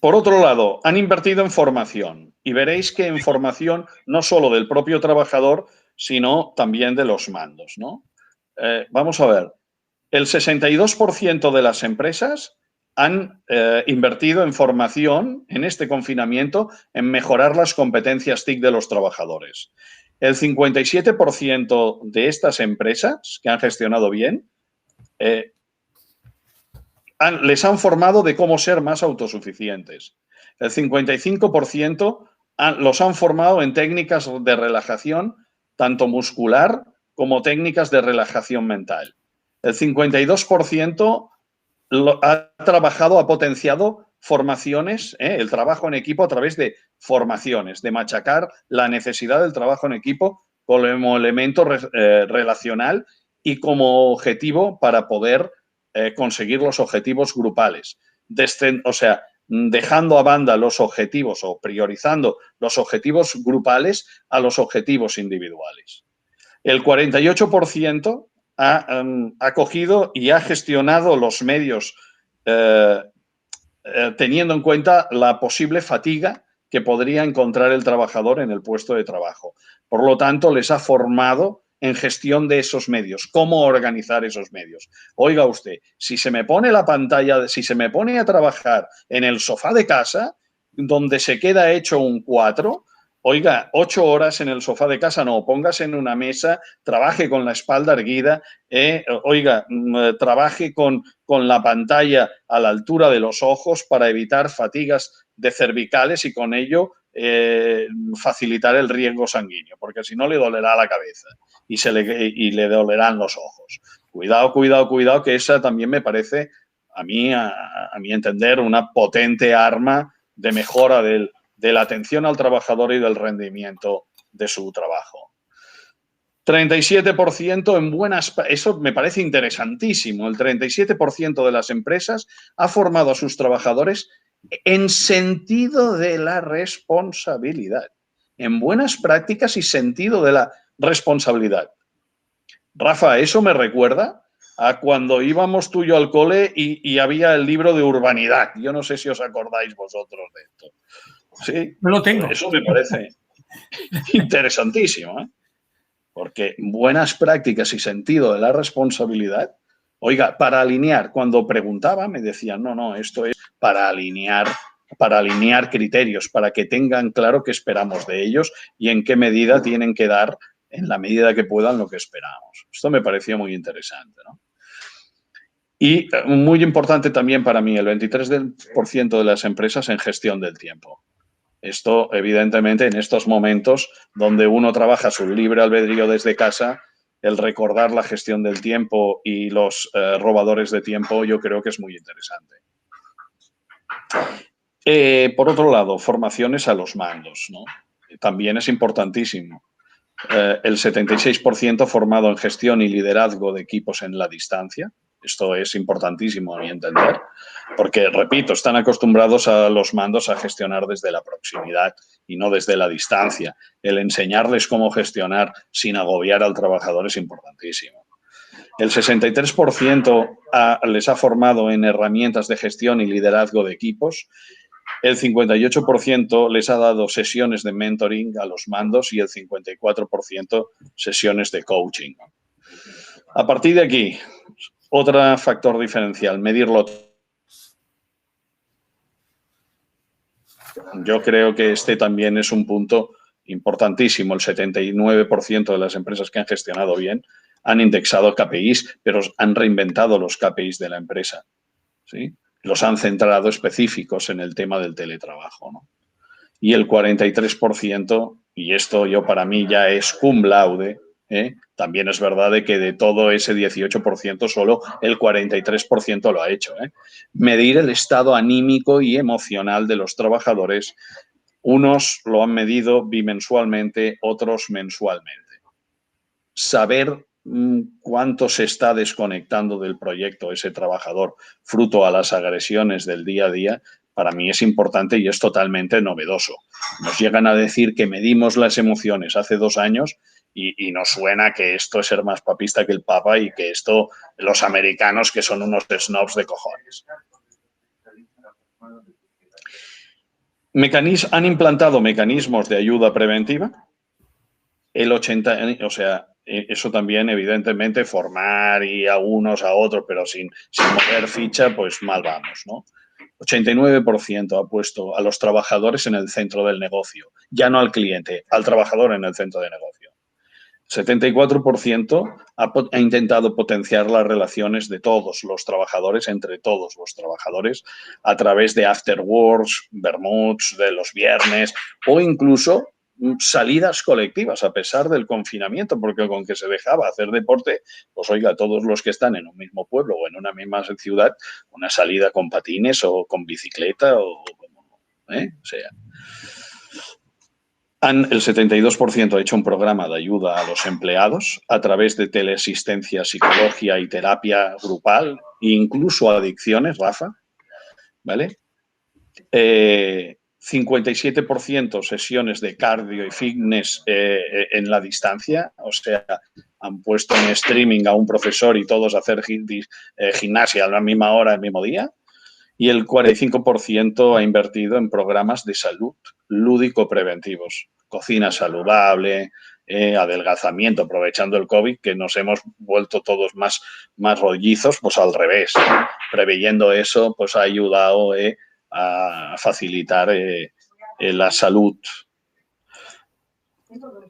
Por otro lado, han invertido en formación y veréis que en formación no solo del propio trabajador, sino también de los mandos, ¿no? Vamos a ver, el 62% de las empresas han invertido en formación en este confinamiento, en mejorar las competencias TIC de los trabajadores. El 57% de estas empresas que han gestionado bien les han formado de cómo ser más autosuficientes. El 55% los han formado en técnicas de relajación, tanto muscular como técnicas de relajación mental. El 52% ha trabajado, ha potenciado formaciones, el trabajo en equipo a través de formaciones, de machacar la necesidad del trabajo en equipo como elemento relacional y como objetivo para poder conseguir los objetivos grupales. O sea, dejando a banda los objetivos o priorizando los objetivos grupales a los objetivos individuales. El 48% ha cogido y ha gestionado los medios teniendo en cuenta la posible fatiga que podría encontrar el trabajador en el puesto de trabajo. Por lo tanto, les ha formado en gestión de esos medios, cómo organizar esos medios. Oiga usted, si se me pone la pantalla, si se me pone a trabajar en el sofá de casa, donde se queda hecho un 4, oiga, 8 horas en el sofá de casa, no, póngase en una mesa, trabaje con la espalda erguida, oiga, trabaje con la pantalla a la altura de los ojos para evitar fatigas de cervicales y con ello facilitar el riego sanguíneo, porque si no le dolerá la cabeza y le dolerán los ojos. Cuidado, cuidado, cuidado, que esa también me parece, a mi entender, una potente arma de mejora de la atención al trabajador y del rendimiento de su trabajo. 37% en buenas... Eso me parece interesantísimo. El 37% de las empresas ha formado a sus trabajadores en sentido de la responsabilidad, en buenas prácticas y sentido de la responsabilidad. Rafa, eso me recuerda a cuando íbamos tú y yo al cole y había el libro de urbanidad. Yo no sé si os acordáis vosotros de esto. Sí, no lo tengo. Eso me parece interesantísimo, ¿eh? Porque buenas prácticas y sentido de la responsabilidad, oiga, para alinear, cuando preguntaba me decían, no, esto es para alinear criterios, para que tengan claro qué esperamos de ellos y en qué medida tienen que dar, en la medida que puedan, lo que esperamos. Esto me pareció muy interesante, ¿no? Y muy importante también para mí, el 23% de las empresas en gestión del tiempo. Esto, evidentemente, en estos momentos donde uno trabaja su libre albedrío desde casa, el recordar la gestión del tiempo y los robadores de tiempo, yo creo que es muy interesante. Por otro lado, formaciones a los mandos, ¿no? También es importantísimo. El 76% formado en gestión y liderazgo de equipos en la distancia. Esto es importantísimo a mi entender, porque, repito, están acostumbrados a los mandos a gestionar desde la proximidad y no desde la distancia. El enseñarles cómo gestionar sin agobiar al trabajador es importantísimo. El 63% les ha formado en herramientas de gestión y liderazgo de equipos. El 58% les ha dado sesiones de mentoring a los mandos y el 54% sesiones de coaching. A partir de aquí, otro factor diferencial, medirlo. Yo creo que este también es un punto importantísimo. El 79% de las empresas que han gestionado bien han indexado KPIs, pero han reinventado los KPIs de la empresa, ¿sí? Los han centrado específicos en el tema del teletrabajo, ¿no? Y el 43%, y esto yo para mí ya es cum laude, también es verdad de que de todo ese 18% solo el 43% lo ha hecho. Medir el estado anímico y emocional de los trabajadores. Unos lo han medido bimensualmente, otros mensualmente. Saber cuánto se está desconectando del proyecto ese trabajador fruto a las agresiones del día a día, para mí es importante y es totalmente novedoso. Nos llegan a decir que medimos las emociones hace 2 años y nos suena que esto es ser más papista que el Papa y que esto, los americanos, que son unos snobs de cojones. Han implantado mecanismos de ayuda preventiva. El 80%, o sea, eso también, evidentemente, formar y a unos a otros, pero sin mover ficha, pues mal vamos, ¿no? 89% ha puesto a los trabajadores en el centro del negocio, ya no al cliente, al trabajador en el centro de negocio. 74% ha intentado potenciar las relaciones de todos los trabajadores, entre todos los trabajadores, a través de afterworks, vermuts, de los viernes o incluso salidas colectivas a pesar del confinamiento, porque con que se dejaba hacer deporte, pues oiga, todos los que están en un mismo pueblo o en una misma ciudad, una salida con patines o con bicicleta o sea. El 72% ha hecho un programa de ayuda a los empleados a través de teleasistencia, psicología y terapia grupal, incluso adicciones, Rafa, ¿vale? 57% sesiones de cardio y fitness en la distancia, o sea, han puesto en streaming a un profesor y todos a hacer gimnasia a la misma hora, el mismo día. Y el 45% ha invertido en programas de salud lúdico-preventivos. Cocina saludable, adelgazamiento, aprovechando el COVID, que nos hemos vuelto todos más rollizos, pues al revés. Preveyendo eso, pues ha ayudado a facilitar la salud.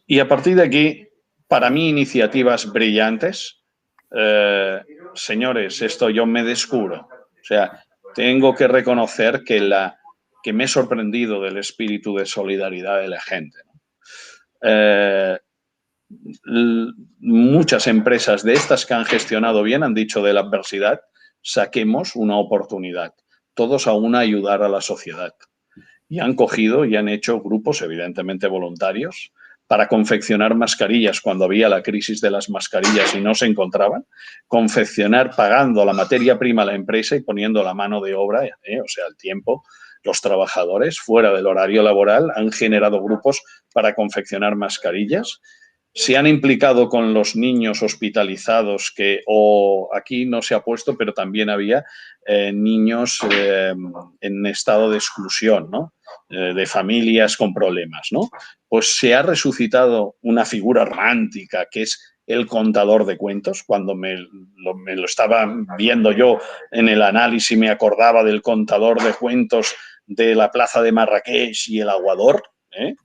Y a partir de aquí, para mí, iniciativas brillantes. Señores, esto yo me descubro. O sea, tengo que reconocer que me he sorprendido del espíritu de solidaridad de la gente, ¿no? Muchas empresas de estas que han gestionado bien han dicho de la adversidad, saquemos una oportunidad, todos a una ayudar a la sociedad. Y han cogido y han hecho grupos, evidentemente voluntarios, para confeccionar mascarillas cuando había la crisis de las mascarillas y no se encontraban, confeccionar pagando la materia prima a la empresa y poniendo la mano de obra, o sea, el tiempo, los trabajadores fuera del horario laboral han generado grupos para confeccionar mascarillas. Se han implicado con los niños hospitalizados, aquí no se ha puesto, pero también había niños en estado de exclusión, ¿no? De familias con problemas, ¿no? Pues se ha resucitado una figura romántica que es el contador de cuentos. Cuando me lo estaba viendo yo en el análisis, me acordaba del contador de cuentos de la plaza de Marrakech y el aguador,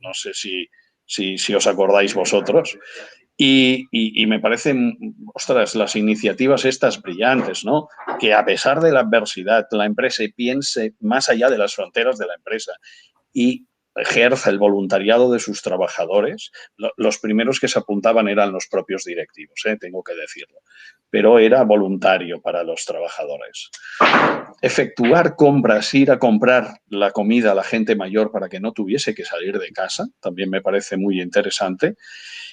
no sé si os acordáis vosotros. Y me parecen, ostras, las iniciativas estas brillantes, ¿no? Que a pesar de la adversidad, la empresa piense más allá de las fronteras de la empresa y ejerza el voluntariado de sus trabajadores. Los primeros que se apuntaban eran los propios directivos, tengo que decirlo, pero era voluntario para los trabajadores. Efectuar compras, ir a comprar la comida a la gente mayor para que no tuviese que salir de casa, también me parece muy interesante,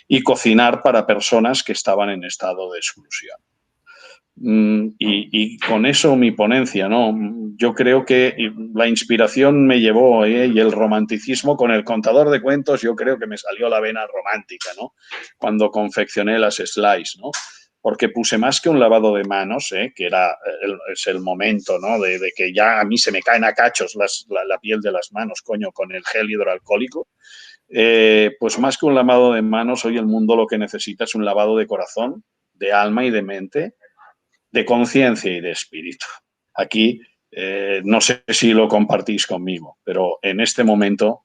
y cocinar para personas que estaban en estado de exclusión. Y con eso mi ponencia, ¿no? Yo creo que la inspiración me llevó, y el romanticismo con el contador de cuentos, yo creo que me salió la vena romántica, ¿no? Cuando confeccioné las slides, ¿no? Porque puse más que un lavado de manos, que es el momento, ¿no? De que ya a mí se me caen a cachos la piel de las manos, coño, con el gel hidroalcohólico. Pues más que un lavado de manos, hoy el mundo lo que necesita es un lavado de corazón, de alma y de mente, de conciencia y de espíritu. Aquí no sé si lo compartís conmigo, pero en este momento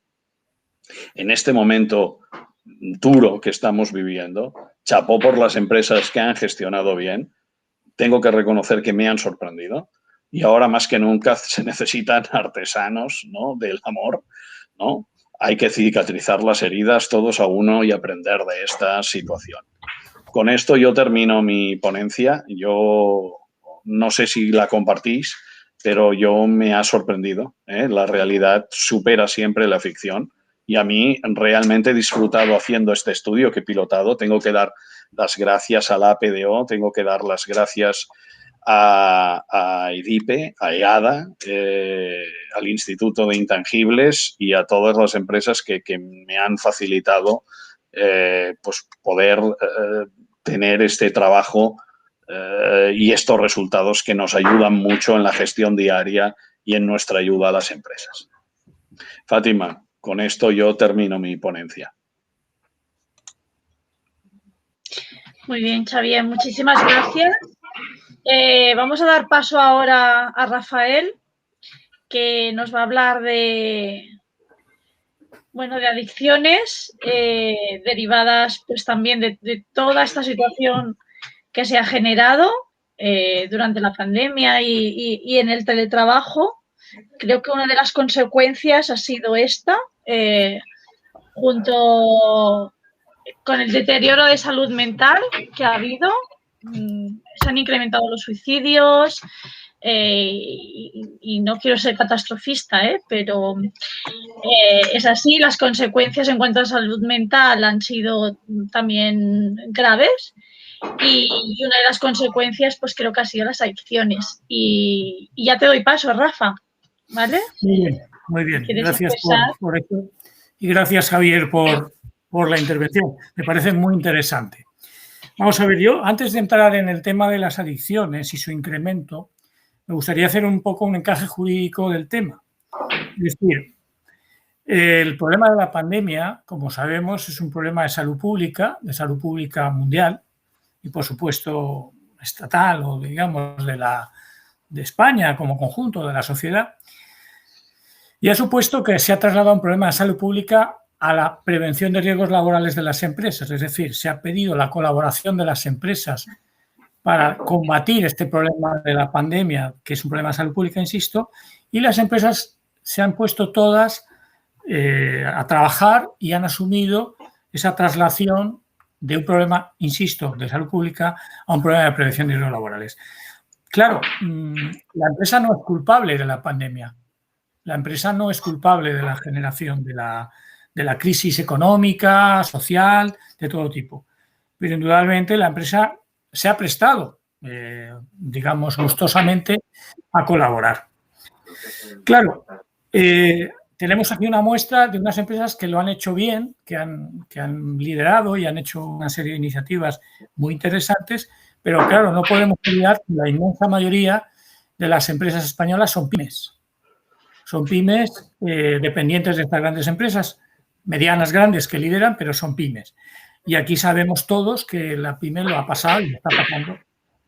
duro que estamos viviendo, chapó por las empresas que han gestionado bien, tengo que reconocer que me han sorprendido y ahora más que nunca se necesitan artesanos, ¿no? Del amor, ¿no? Hay que cicatrizar las heridas todos a uno y aprender de esta situación. Con esto yo termino mi ponencia. Yo no sé si la compartís, pero yo me ha sorprendido. La realidad supera siempre la ficción y a mí realmente he disfrutado haciendo este estudio que he pilotado. Tengo que dar las gracias a la APDO, tengo que dar las gracias a IDIPE, a EADA, al Instituto de Intangibles y a todas las empresas que me han facilitado pues poder tener este trabajo y estos resultados que nos ayudan mucho en la gestión diaria y en nuestra ayuda a las empresas. Fátima, con esto yo termino mi ponencia. Muy bien, Xavier, muchísimas gracias. Vamos a dar paso ahora a Rafael, que nos va a hablar de adicciones derivadas pues también de toda esta situación que se ha generado durante la pandemia y en el teletrabajo. Creo que una de las consecuencias ha sido esta, junto con el deterioro de salud mental que ha habido. Se han incrementado los suicidios, y no quiero ser catastrofista, pero es así, las consecuencias en cuanto a salud mental han sido también graves y una de las consecuencias pues creo que ha sido las adicciones. Y ya te doy paso, Rafa, ¿vale? Muy bien. Gracias por esto y gracias, Javier, por la intervención. Me parece muy interesante. Vamos a ver, yo antes de entrar en el tema de las adicciones y su incremento, me gustaría hacer un poco un encaje jurídico del tema. Es decir, el problema de la pandemia, como sabemos, es un problema de salud pública mundial y, por supuesto, estatal o, digamos, de España como conjunto de la sociedad. Y ha supuesto que se ha trasladado un problema de salud pública a la prevención de riesgos laborales de las empresas. Es decir, se ha pedido la colaboración de las empresas para combatir este problema de la pandemia, que es un problema de salud pública, insisto, y las empresas se han puesto todas a trabajar y han asumido esa traslación de un problema, insisto, de salud pública a un problema de prevención de riesgos laborales. Claro, la empresa no es culpable de la pandemia. La empresa no es culpable de la generación de la crisis económica, social, de todo tipo. Pero indudablemente la empresa se ha prestado, digamos, gustosamente a colaborar. Claro, tenemos aquí una muestra de unas empresas que lo han hecho bien, que han liderado y han hecho una serie de iniciativas muy interesantes, pero claro, no podemos olvidar que la inmensa mayoría de las empresas españolas son pymes. Son pymes dependientes de estas grandes empresas, medianas, grandes, que lideran, pero son pymes. Y aquí sabemos todos que la pyme lo ha pasado y lo está pasando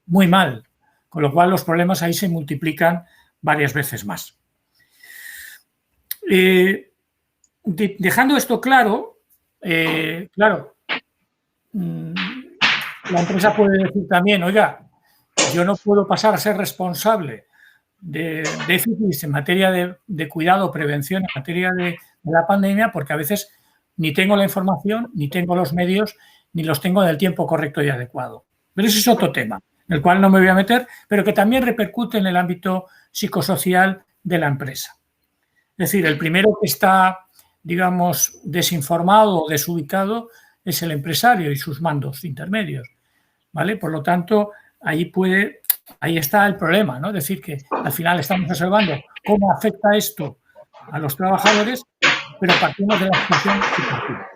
muy mal, con lo cual los problemas ahí se multiplican varias veces más. Dejando esto claro, claro, la empresa puede decir también, oiga, yo no puedo pasar a ser responsable de déficits en materia de cuidado, prevención, en materia de la pandemia, porque a veces ni tengo la información, ni tengo los medios, ni los tengo en el tiempo correcto y adecuado. Pero ese es otro tema, en el cual no me voy a meter, pero que también repercute en el ámbito psicosocial de la empresa. Es decir, el primero que está, digamos, desinformado o desubicado es el empresario y sus mandos intermedios, ¿vale? Por lo tanto, ahí está el problema, ¿no? Es decir, que al final estamos observando cómo afecta esto a los trabajadores, pero partimos de la situación situativa.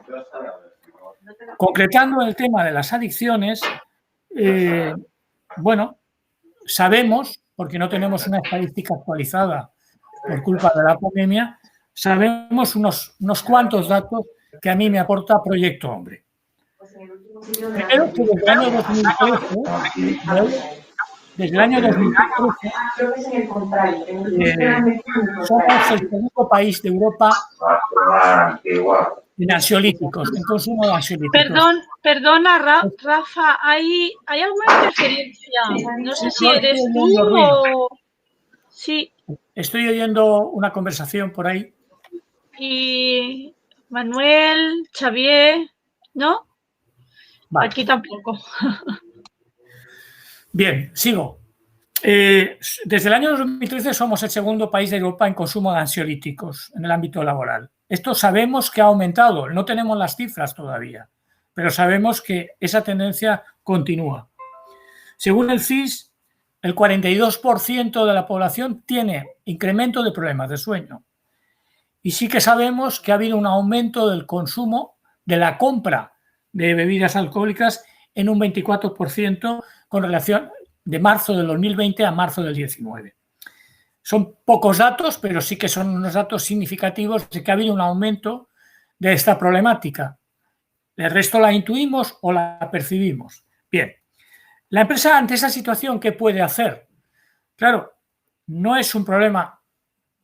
Concretando el tema de las adicciones, bueno, sabemos, porque no tenemos una estadística actualizada por culpa de la pandemia, sabemos unos cuantos datos que a mí me aporta Proyecto Hombre. Primero, que desde el año 2013 somos el segundo país de Europa en ansiolíticos, en consumo de ansiolíticos. Perdona, Rafa, ¿hay alguna interferencia? No sé si eres tú o... Sí. Estoy oyendo una conversación por ahí. Y Manuel, Xavier, ¿no? Vale. Aquí tampoco. Bien, sigo. Desde el año 2013 somos el segundo país de Europa en consumo de ansiolíticos en el ámbito laboral. Esto sabemos que ha aumentado, no tenemos las cifras todavía, pero sabemos que esa tendencia continúa. Según el CIS, el 42% de la población tiene incremento de problemas de sueño. Y sí que sabemos que ha habido un aumento del consumo, de la compra de bebidas alcohólicas en un 24% con relación de marzo del 2020 a marzo del 19. Son pocos datos, pero sí que son unos datos significativos de que ha habido un aumento de esta problemática. ¿El resto la intuimos o la percibimos? Bien. La empresa, ante esa situación, ¿qué puede hacer? Claro, no es un problema,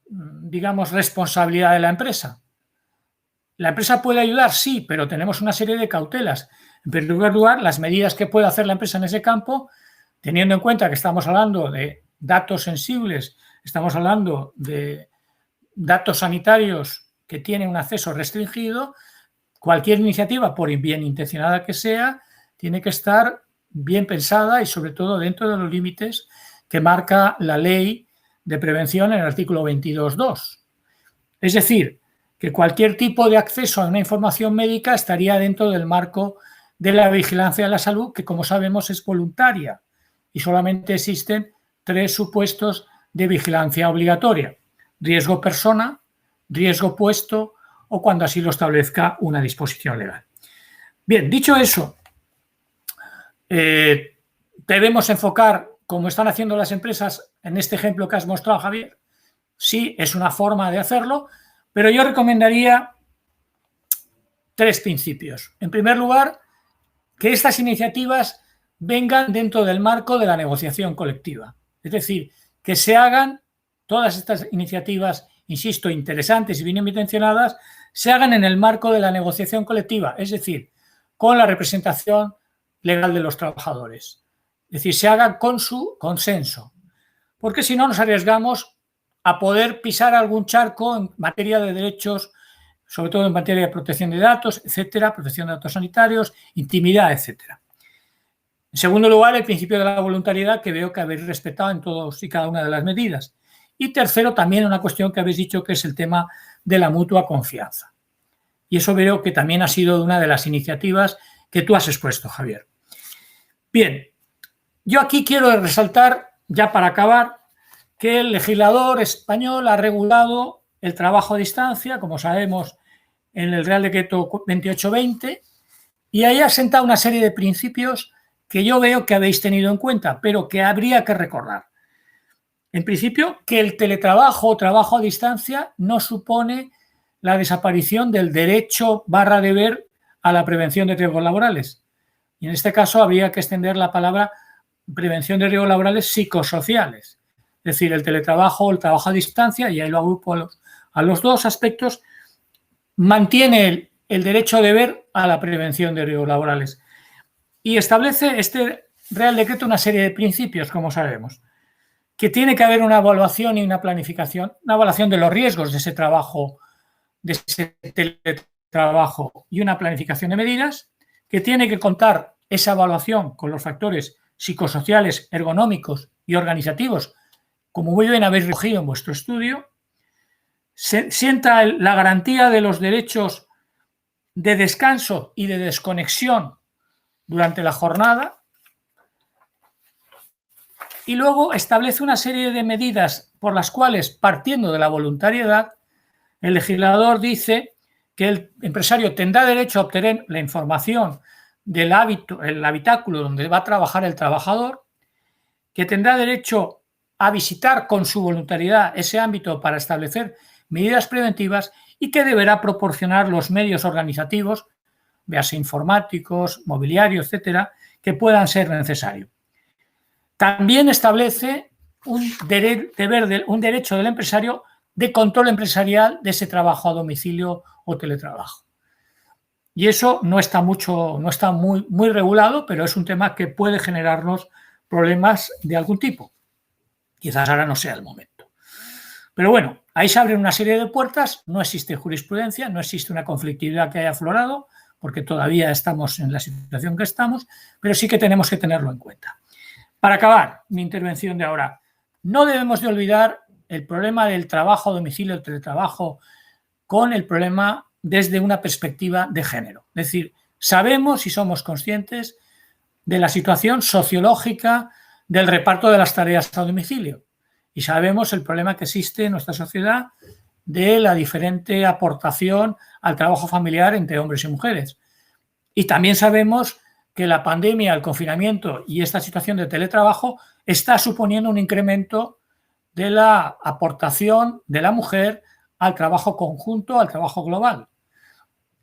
digamos, responsabilidad de la empresa. ¿La empresa puede ayudar? Sí, pero tenemos una serie de cautelas. En primer lugar, las medidas que puede hacer la empresa en ese campo, teniendo en cuenta que estamos hablando de datos sensibles, estamos hablando de datos sanitarios que tienen un acceso restringido, cualquier iniciativa, por bien intencionada que sea, tiene que estar bien pensada y sobre todo dentro de los límites que marca la ley de prevención en el artículo 22.2. Es decir, que cualquier tipo de acceso a una información médica estaría dentro del marco de la vigilancia de la salud, que como sabemos es voluntaria y solamente existen 3 supuestos de vigilancia obligatoria: riesgo persona, riesgo puesto o cuando así lo establezca una disposición legal. Bien, dicho eso, debemos enfocar, como están haciendo las empresas en este ejemplo que has mostrado, Javier. Sí, es una forma de hacerlo, pero yo recomendaría 3 principios. En primer lugar, que estas iniciativas vengan dentro del marco de la negociación colectiva. Es decir, que se hagan todas estas iniciativas, insisto, interesantes y bien intencionadas, se hagan en el marco de la negociación colectiva, es decir, con la representación legal de los trabajadores. Es decir, se hagan con su consenso, porque si no nos arriesgamos a poder pisar algún charco en materia de derechos, sobre todo en materia de protección de datos, etcétera, protección de datos sanitarios, intimidad, etcétera. En segundo lugar, el principio de la voluntariedad, que veo que habéis respetado en todas y cada una de las medidas. Y tercero, también una cuestión que habéis dicho, que es el tema de la mutua confianza. Y eso veo que también ha sido una de las iniciativas que tú has expuesto, Javier. Bien, yo aquí quiero resaltar, ya para acabar, que el legislador español ha regulado el trabajo a distancia, como sabemos, en el Real Decreto 2820, y ahí ha sentado una serie de principios que yo veo que habéis tenido en cuenta, pero que habría que recordar. En principio, que el teletrabajo o trabajo a distancia no supone la desaparición del derecho/deber a la prevención de riesgos laborales. Y en este caso habría que extender la palabra prevención de riesgos laborales psicosociales. Es decir, el teletrabajo o el trabajo a distancia, y ahí lo agrupo a los 2 aspectos, mantiene el derecho-deber a la prevención de riesgos laborales. Y establece este Real Decreto una serie de principios, como sabemos, que tiene que haber una evaluación y una planificación, una evaluación de los riesgos de ese trabajo, de ese teletrabajo, y una planificación de medidas, que tiene que contar esa evaluación con los factores psicosociales, ergonómicos y organizativos, como muy bien habéis recogido en vuestro estudio. Sienta la garantía de los derechos de descanso y de desconexión durante la jornada, y luego establece una serie de medidas por las cuales, partiendo de la voluntariedad, el legislador dice que el empresario tendrá derecho a obtener la información del el habitáculo donde va a trabajar el trabajador, que tendrá derecho a visitar con su voluntariedad ese ámbito para establecer medidas preventivas, y que deberá proporcionar los medios organizativos, véase informáticos, mobiliarios, etcétera, que puedan ser necesarios. También establece un derecho del empresario de control empresarial de ese trabajo a domicilio o teletrabajo. Y eso no está muy regulado, pero es un tema que puede generarnos problemas de algún tipo. Quizás ahora no sea el momento. Pero bueno, ahí se abren una serie de puertas, no existe jurisprudencia, no existe una conflictividad que haya aflorado, porque todavía estamos en la situación que estamos, pero sí que tenemos que tenerlo en cuenta. Para acabar mi intervención de ahora, no debemos de olvidar el problema del trabajo a domicilio, el teletrabajo, con el problema desde una perspectiva de género. Es decir, sabemos y somos conscientes de la situación sociológica del reparto de las tareas a domicilio, y sabemos el problema que existe en nuestra sociedad de la diferente aportación al trabajo familiar entre hombres y mujeres. Y también sabemos que la pandemia, el confinamiento y esta situación de teletrabajo está suponiendo un incremento de la aportación de la mujer al trabajo conjunto, al trabajo global.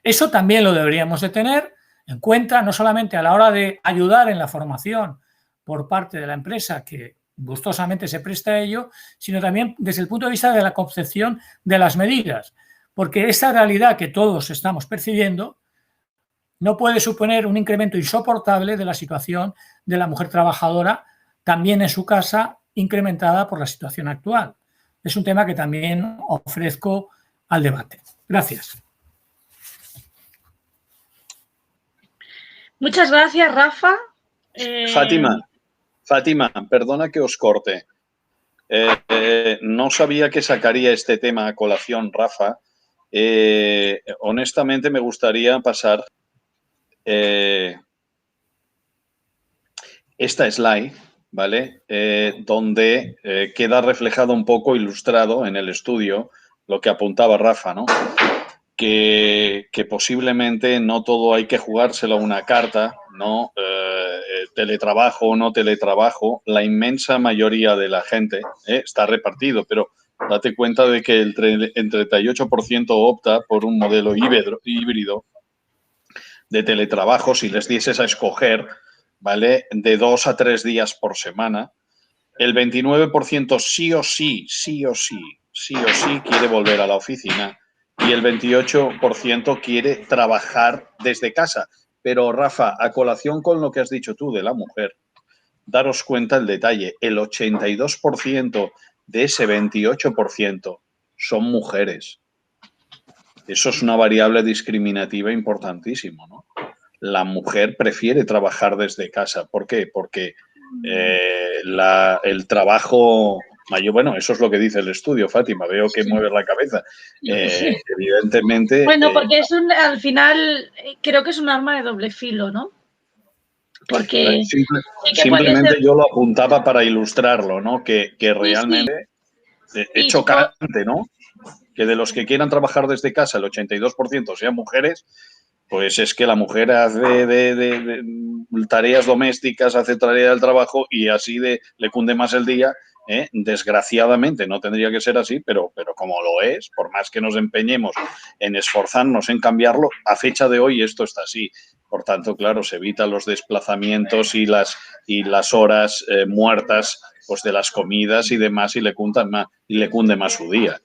Eso también lo deberíamos de tener en cuenta, no solamente a la hora de ayudar en la formación por parte de la empresa, que gustosamente se presta a ello, sino también desde el punto de vista de la concepción de las medidas, porque esa realidad que todos estamos percibiendo no puede suponer un incremento insoportable de la situación de la mujer trabajadora, también en su casa, incrementada por la situación actual. Es un tema que también ofrezco al debate. Gracias. Muchas gracias, Rafa. Fátima, perdona que os corte. No sabía que sacaría este tema a colación, Rafa. Honestamente, me gustaría pasar esta slide, ¿vale? Donde queda reflejado un poco, ilustrado en el estudio, lo que apuntaba Rafa, ¿no? Que posiblemente no todo hay que jugárselo a una carta, ¿no? Teletrabajo o no teletrabajo, la inmensa mayoría de la gente está repartido, pero date cuenta de que el 38% opta por un modelo híbrido de teletrabajo si les dieses a escoger, ¿vale? De 2 a 3 días por semana. El 29% sí o sí quiere volver a la oficina y el 28% quiere trabajar desde casa. Pero, Rafa, a colación con lo que has dicho tú de la mujer, daros cuenta el detalle. El 82% de ese 28% son mujeres. Eso es una variable discriminativa importantísima, ¿no? La mujer prefiere trabajar desde casa. ¿Por qué? Porque el trabajo mayor, bueno, eso es lo que dice el estudio, Fátima, veo que mueves la cabeza. Evidentemente... Bueno, porque al final creo que es un arma de doble filo, ¿no? Porque simplemente yo lo apuntaba para ilustrarlo, ¿no? Que realmente es chocante, ¿no? Que de los que quieran trabajar desde casa el 82% sean mujeres, pues es que la mujer hace de tareas domésticas, hace tarea del trabajo y así le cunde más el día. Desgraciadamente no tendría que ser así, pero como lo es, por más que nos empeñemos en esforzarnos en cambiarlo, a fecha de hoy esto está así. Por tanto, claro, se evitan los desplazamientos y las horas muertas pues, de las comidas y demás y le cunde más su día.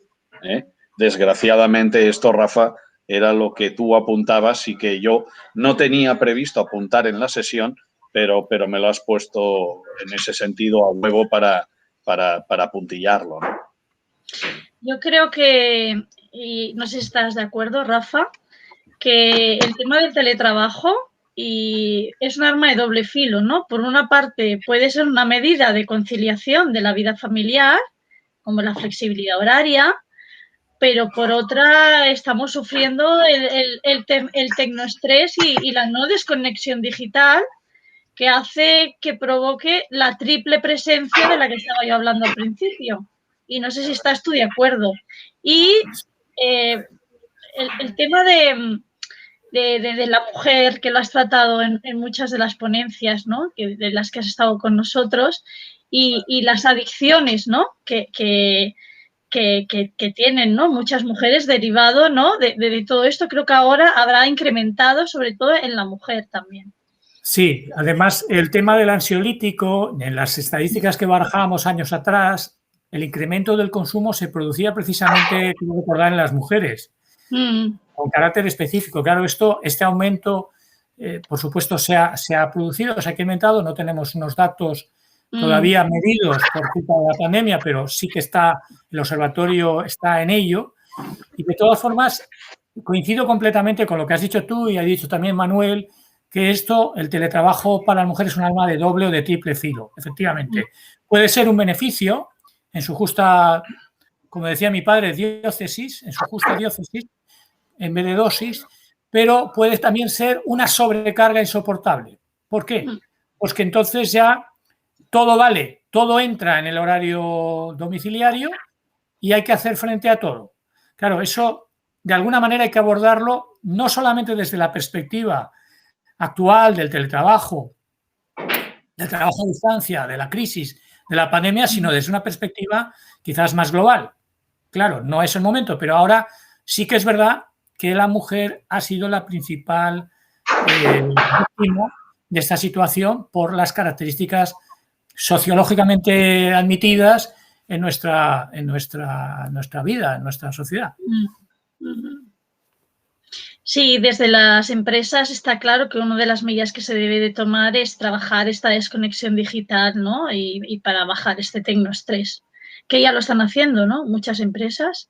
Desgraciadamente esto, Rafa, era lo que tú apuntabas y que yo no tenía previsto apuntar en la sesión, pero me lo has puesto en ese sentido a huevo para apuntillarlo, ¿no? Yo creo que, y no sé si estás de acuerdo, Rafa, que el tema del teletrabajo es un arma de doble filo, ¿no? Por una parte, puede ser una medida de conciliación de la vida familiar, como la flexibilidad horaria, pero por otra estamos sufriendo el tecnoestrés y la no desconexión digital que hace que provoque la triple presencia de la que estaba yo hablando al principio. Y no sé si estás tú de acuerdo. Y el tema de la mujer, que lo has tratado en muchas de las ponencias, ¿no? De las que has estado con nosotros, y las adicciones, ¿no? Que tienen, ¿no? Muchas mujeres derivado, ¿no? de todo esto, creo que ahora habrá incrementado, sobre todo en la mujer también. Sí, además el tema del ansiolítico, en las estadísticas que barajábamos años atrás, el incremento del consumo se producía precisamente, quiero recordar, en las mujeres, con carácter específico. Claro, este aumento, por supuesto, se ha producido, se ha incrementado, no tenemos unos datos todavía medidos por culpa de la pandemia, pero sí que el observatorio está en ello. Y de todas formas, coincido completamente con lo que has dicho tú y ha dicho también Manuel, que el teletrabajo para las mujeres es un arma de doble o de triple filo. Efectivamente, puede ser un beneficio en su justa, como decía mi padre, diócesis, en su justa diócesis, en vez de dosis, pero puede también ser una sobrecarga insoportable. ¿Por qué? Pues que entonces ya todo vale, todo entra en el horario domiciliario y hay que hacer frente a todo. Claro, eso de alguna manera hay que abordarlo no solamente desde la perspectiva actual del teletrabajo, del trabajo a distancia, de la crisis, de la pandemia, sino desde una perspectiva quizás más global. Claro, no es el momento, pero ahora sí que es verdad que la mujer ha sido la principal víctima de esta situación por las características sociológicamente admitidas en nuestra vida, en nuestra sociedad. Sí, desde las empresas está claro que una de las medidas que se debe de tomar es trabajar esta desconexión digital, ¿no? Y para bajar este tecnoestrés, que ya lo están haciendo, ¿no? Muchas empresas,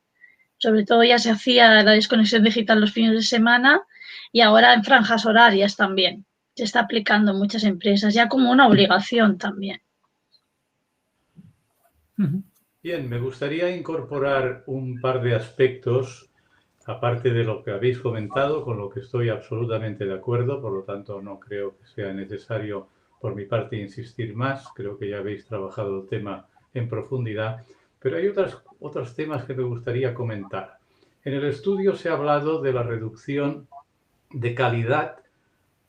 sobre todo ya se hacía la desconexión digital los fines de semana y ahora en franjas horarias también. Se está aplicando en muchas empresas, ya como una obligación también. Bien, me gustaría incorporar un par de aspectos, aparte de lo que habéis comentado, con lo que estoy absolutamente de acuerdo, por lo tanto no creo que sea necesario por mi parte insistir más, creo que ya habéis trabajado el tema en profundidad, pero hay otros temas que me gustaría comentar. En el estudio se ha hablado de la reducción de calidad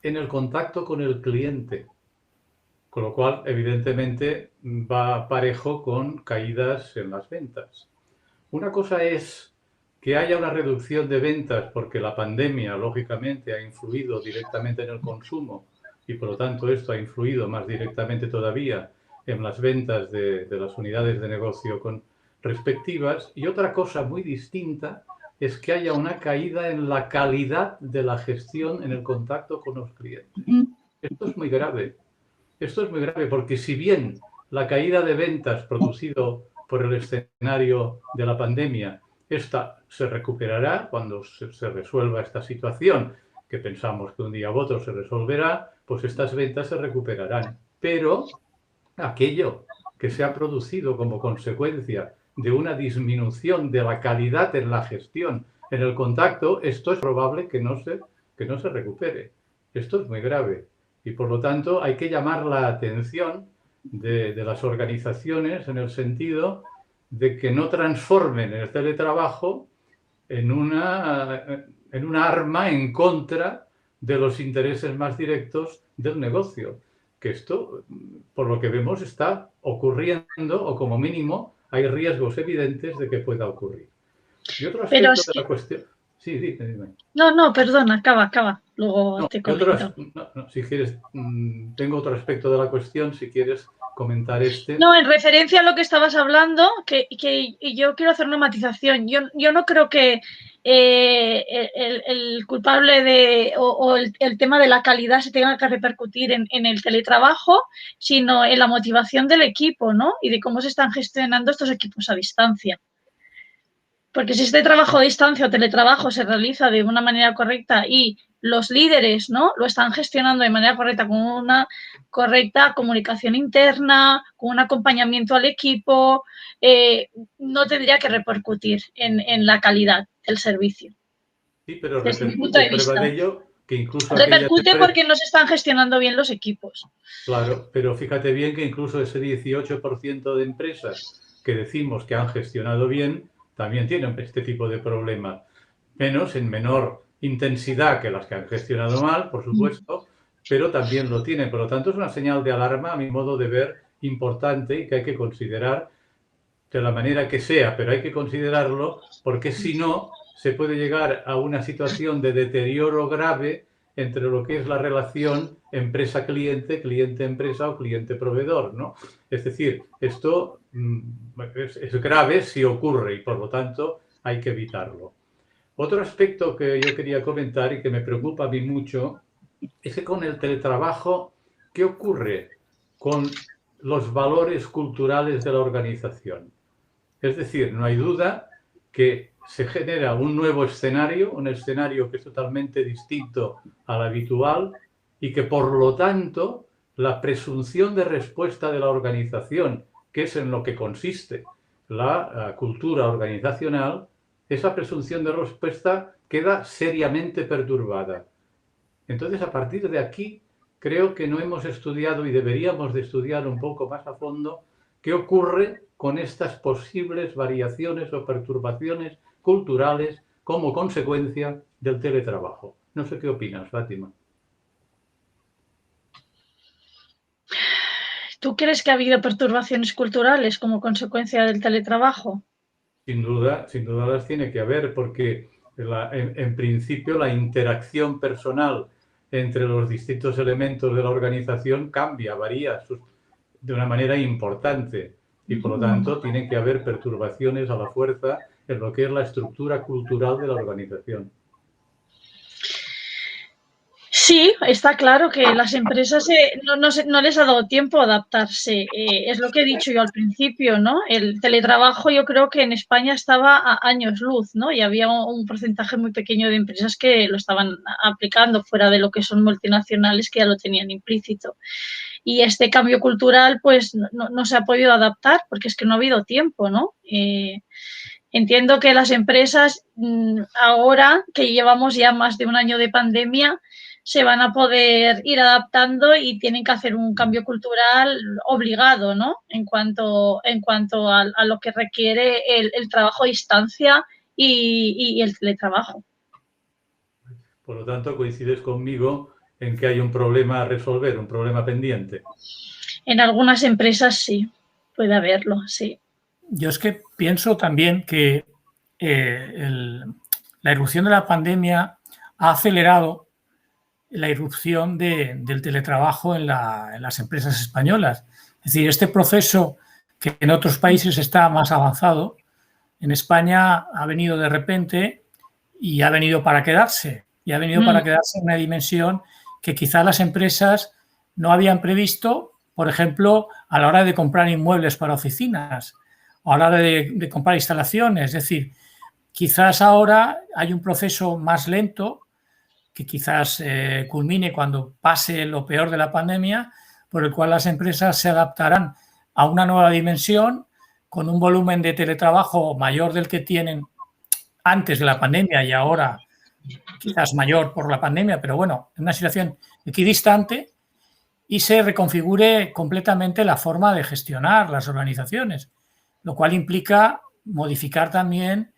en el contacto con el cliente, con lo cual, evidentemente, va parejo con caídas en las ventas. Una cosa es que haya una reducción de ventas porque la pandemia, lógicamente, ha influido directamente en el consumo y, por lo tanto, esto ha influido más directamente todavía en las ventas de las unidades de negocio respectivas. Y otra cosa muy distinta es que haya una caída en la calidad de la gestión en el contacto con los clientes. Esto es muy grave. Esto es muy grave porque si bien la caída de ventas producido por el escenario de la pandemia, esta se recuperará cuando se resuelva esta situación, que pensamos que un día u otro se resolverá, pues estas ventas se recuperarán. Pero aquello que se ha producido como consecuencia de una disminución de la calidad en la gestión, en el contacto, esto es probable que no se recupere. Esto es muy grave. Y por lo tanto hay que llamar la atención de las organizaciones en el sentido de que no transformen el teletrabajo en una arma en contra de los intereses más directos del negocio. Que esto, por lo que vemos, está ocurriendo o como mínimo hay riesgos evidentes de que pueda ocurrir. Y otro aspecto de la cuestión... Sí, dime. No, perdona, acaba. Luego te comento. Si quieres, tengo otro aspecto de la cuestión, si quieres comentar este. No, en referencia a lo que estabas hablando, que yo quiero hacer una matización. Yo no creo que el culpable o el tema de la calidad se tenga que repercutir en el teletrabajo, sino en la motivación del equipo, ¿no? Y de cómo se están gestionando estos equipos a distancia. Porque si este trabajo a distancia o teletrabajo se realiza de una manera correcta y los líderes, ¿no?, lo están gestionando de manera correcta, con una correcta comunicación interna, con un acompañamiento al equipo, no tendría que repercutir en la calidad del servicio. Sí, pero desde mi punto de vista, de ello que incluso repercute porque no se están gestionando bien los equipos. Claro, pero fíjate bien que incluso ese 18% de empresas que decimos que han gestionado bien también tienen este tipo de problemas. En menor intensidad que las que han gestionado mal, por supuesto, pero también lo tienen. Por lo tanto, es una señal de alarma, a mi modo de ver, importante y que hay que considerar de la manera que sea, pero hay que considerarlo porque si no, se puede llegar a una situación de deterioro grave entre lo que es la relación empresa-cliente, cliente-empresa o cliente-proveedor, ¿no? Es decir, esto es grave si ocurre y por lo tanto hay que evitarlo. Otro aspecto que yo quería comentar y que me preocupa a mí mucho es que con el teletrabajo, ¿qué ocurre con los valores culturales de la organización? Es decir, no hay duda que se genera un nuevo escenario, un escenario que es totalmente distinto al habitual y que, por lo tanto, la presunción de respuesta de la organización, que es en lo que consiste la cultura organizacional, esa presunción de respuesta queda seriamente perturbada. Entonces, a partir de aquí, creo que no hemos estudiado y deberíamos de estudiar un poco más a fondo qué ocurre con estas posibles variaciones o perturbaciones culturales como consecuencia del teletrabajo. No sé qué opinas, Fátima. ¿Tú crees que ha habido perturbaciones culturales como consecuencia del teletrabajo? Sin duda las tiene que haber, porque en principio la interacción personal entre los distintos elementos de la organización cambia, varía de una manera importante y por lo tanto tiene que haber perturbaciones a la fuerza en lo que es la estructura cultural de la organización. Sí, está claro que las empresas no les ha dado tiempo a adaptarse. Es lo que he dicho yo al principio, ¿no? El teletrabajo yo creo que en España estaba a años luz, ¿no? Y había un porcentaje muy pequeño de empresas que lo estaban aplicando fuera de lo que son multinacionales que ya lo tenían implícito. y este cambio cultural pues no se ha podido adaptar porque es que no ha habido tiempo, ¿no? Entiendo que las empresas ahora que llevamos ya más de un año de pandemia se van a poder ir adaptando y tienen que hacer un cambio cultural obligado, ¿no? En cuanto a lo que requiere el trabajo a distancia y el teletrabajo. Por lo tanto, coincides conmigo en que hay un problema a resolver, un problema pendiente. En algunas empresas sí, puede haberlo, sí. Yo es que pienso también que la irrupción de la pandemia ha acelerado la irrupción del teletrabajo en las empresas españolas. Es decir, este proceso que en otros países está más avanzado, en España ha venido de repente y ha venido para quedarse. Y ha venido para quedarse en una dimensión que quizá las empresas no habían previsto, por ejemplo, a la hora de comprar inmuebles para oficinas, o a la hora de comprar instalaciones. Es decir, quizás ahora hay un proceso más lento que quizás culmine cuando pase lo peor de la pandemia, por el cual las empresas se adaptarán a una nueva dimensión con un volumen de teletrabajo mayor del que tienen antes de la pandemia y ahora quizás mayor por la pandemia, pero bueno, en una situación equidistante, y se reconfigure completamente la forma de gestionar las organizaciones, lo cual implica modificar también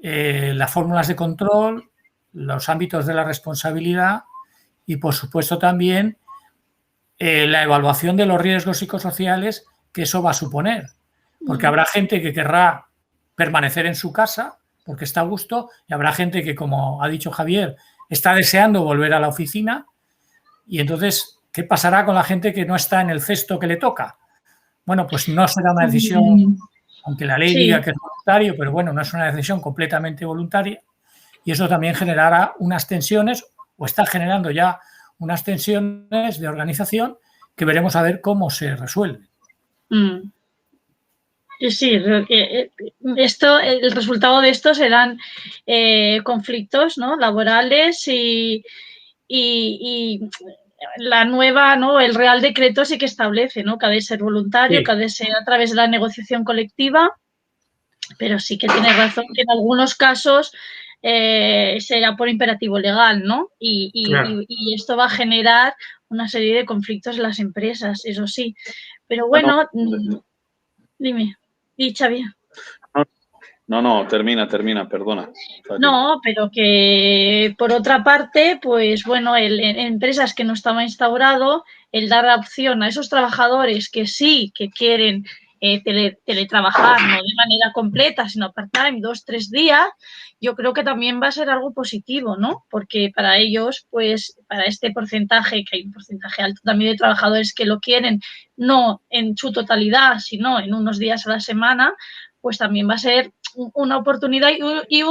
las fórmulas de control, los ámbitos de la responsabilidad y, por supuesto, también la evaluación de los riesgos psicosociales que eso va a suponer. Porque habrá gente que querrá permanecer en su casa porque está a gusto y habrá gente que, como ha dicho Javier, está deseando volver a la oficina. Y entonces, ¿qué pasará con la gente que no está en el cesto que le toca? Bueno, pues no será una decisión, aunque la ley diga que es voluntario, pero bueno, no es una decisión completamente voluntaria. Y eso también generará unas tensiones, o está generando ya unas tensiones de organización que veremos a ver cómo se resuelven. Sí, el resultado de esto serán conflictos, ¿no?, laborales y la nueva, ¿no?, el Real Decreto sí que establece, ¿no?, que ha de ser voluntario, que ha de ser a través de la negociación colectiva, pero sí que tiene razón que en algunos casos será por imperativo legal, ¿no? Y esto va a generar una serie de conflictos en las empresas, eso sí. Pero bueno, dime, Xavier. No, termina, perdona. No, pero que por otra parte, pues bueno, en empresas que no estaba instaurado, el dar la opción a esos trabajadores que sí, que quieren teletrabajar, no de manera completa, sino part-time, 2-3 días, yo creo que también va a ser algo positivo, ¿no? Porque para ellos, pues para este porcentaje, que hay un porcentaje alto también de trabajadores que lo quieren, no en su totalidad, sino en unos días a la semana, pues también va a ser una oportunidad y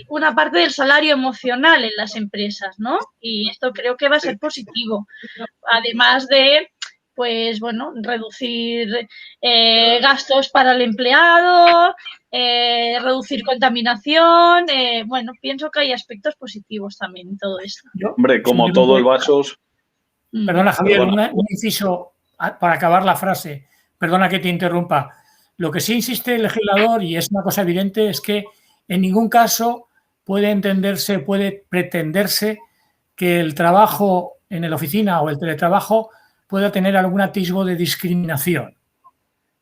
una parte del salario emocional en las empresas, ¿no? Y esto creo que va a ser positivo. Además de, pues bueno, reducir gastos para el empleado, reducir contaminación. Bueno, pienso que hay aspectos positivos también en todo esto. Hombre, como todo el vaso. Perdona, Javier, un inciso para acabar la frase. Perdona que te interrumpa. Lo que sí insiste el legislador, y es una cosa evidente, es que en ningún caso puede entenderse, puede pretenderse que el trabajo en la oficina o el teletrabajo pueda tener algún atisbo de discriminación.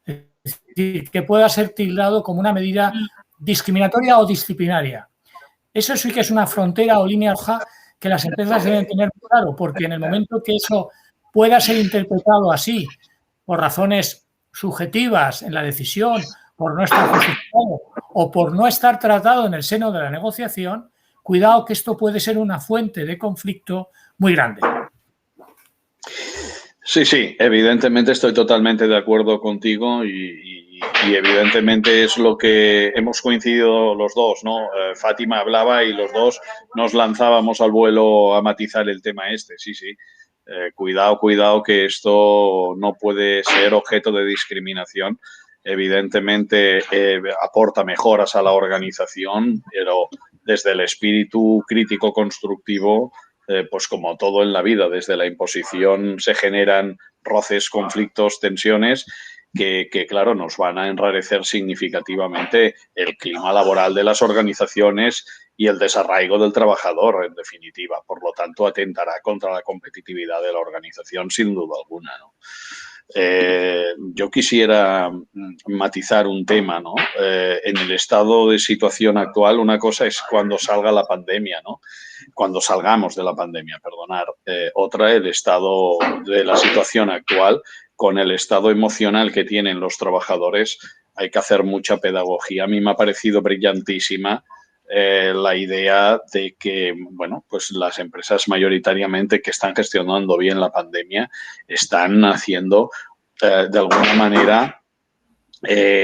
Es decir, que pueda ser tildado como una medida discriminatoria o disciplinaria. Eso sí que es una frontera o línea roja que las empresas deben tener claro, porque en el momento que eso pueda ser interpretado así, por razones subjetivas en la decisión, por no estar justificado o por no estar tratado en el seno de la negociación, cuidado que esto puede ser una fuente de conflicto muy grande. Sí, evidentemente estoy totalmente de acuerdo contigo y evidentemente es lo que hemos coincidido los dos, ¿no? Fátima hablaba y los dos nos lanzábamos al vuelo a matizar el tema este, sí. Cuidado que esto no puede ser objeto de discriminación. Evidentemente aporta mejoras a la organización, pero desde el espíritu crítico constructivo pues como todo en la vida, desde la imposición se generan roces, conflictos, tensiones que, claro, nos van a enrarecer significativamente el clima laboral de las organizaciones y el desarraigo del trabajador, en definitiva. Por lo tanto, atentará contra la competitividad de la organización, sin duda alguna, ¿no? Yo quisiera matizar un tema, ¿no? En el estado de situación actual, una cosa es cuando salga la pandemia, ¿no? Cuando salgamos de la pandemia, perdonar. Otra, el estado de la situación actual, con el estado emocional que tienen los trabajadores, hay que hacer mucha pedagogía. A mí me ha parecido brillantísima la idea de que, bueno, pues las empresas mayoritariamente que están gestionando bien la pandemia están haciendo de alguna manera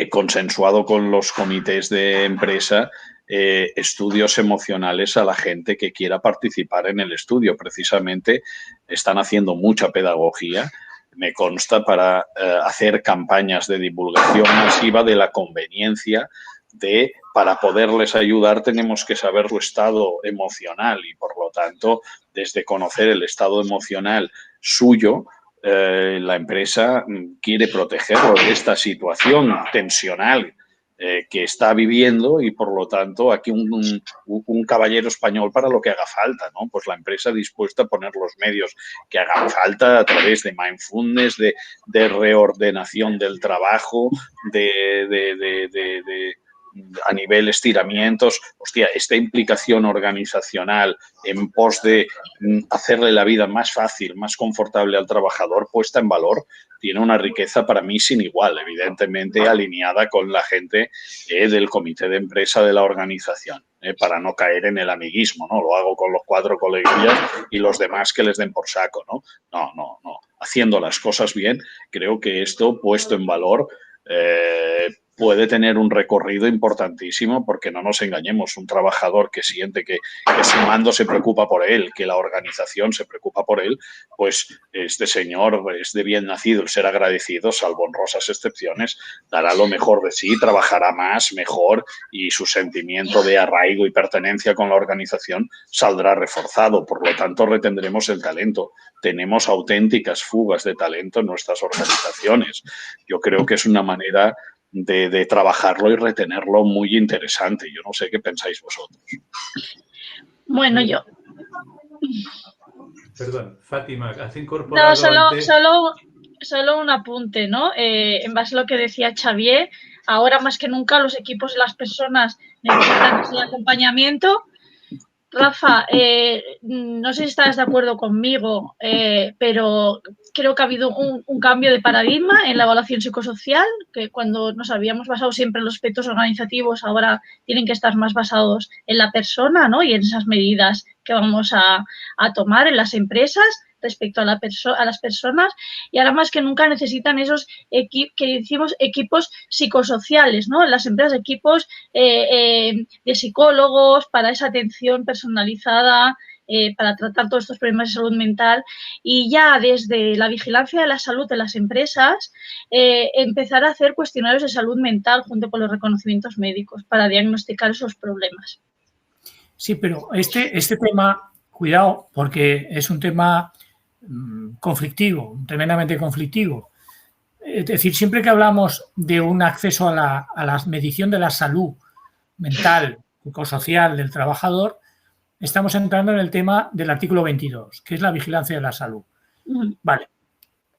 consensuado con los comités de empresa estudios emocionales a la gente que quiera participar en el estudio. Precisamente están haciendo mucha pedagogía, me consta, para hacer campañas de divulgación masiva de la conveniencia de, para poderles ayudar, tenemos que saber su estado emocional y, por lo tanto, desde conocer el estado emocional suyo, la empresa quiere protegerlo de esta situación tensional que está viviendo y, por lo tanto, aquí un caballero español para lo que haga falta, ¿no? Pues la empresa dispuesta a poner los medios que hagan falta a través de mindfulness, de reordenación del trabajo, a nivel estiramientos. Hostia, esta implicación organizacional en pos de hacerle la vida más fácil, más confortable al trabajador, puesta en valor, tiene una riqueza para mí sin igual, evidentemente alineada con la gente del comité de empresa de la organización, para no caer en el amiguismo, ¿no? Lo hago con los 4 coleguillas y los demás que les den por saco, ¿no? No. Haciendo las cosas bien, creo que esto puesto en valor puede tener un recorrido importantísimo, porque no nos engañemos, un trabajador que siente que su mando se preocupa por él, que la organización se preocupa por él, pues este señor es de bien nacido el ser agradecido, salvo honrosas excepciones, dará lo mejor de sí, trabajará más, mejor, y su sentimiento de arraigo y pertenencia con la organización saldrá reforzado. Por lo tanto, retendremos el talento. Tenemos auténticas fugas de talento en nuestras organizaciones. Yo creo que es una manera de trabajarlo y retenerlo muy interesante. Yo no sé qué pensáis vosotros. Bueno, yo... Perdón, Fátima, has incorporado... No, solo un apunte, ¿no? En base a lo que decía Xavier, ahora más que nunca los equipos y las personas necesitan ese acompañamiento. Rafa, no sé si estás de acuerdo conmigo, pero creo que ha habido un cambio de paradigma en la evaluación psicosocial, que cuando nos habíamos basado siempre en los aspectos organizativos, ahora tienen que estar más basados en la persona, ¿no? Y en esas medidas que vamos a tomar en las empresas respecto a las personas, y ahora más que nunca necesitan esos que decimos equipos psicosociales, ¿no? En las empresas, equipos de psicólogos para esa atención personalizada, para tratar todos estos problemas de salud mental, y ya desde la vigilancia de la salud de las empresas empezar a hacer cuestionarios de salud mental junto con los reconocimientos médicos para diagnosticar esos problemas. Sí, pero este tema, cuidado, porque es un tema conflictivo, tremendamente conflictivo. Es decir, siempre que hablamos de un acceso a la medición de la salud mental, psicosocial del trabajador, estamos entrando en el tema del artículo 22, que es la vigilancia de la salud. Vale.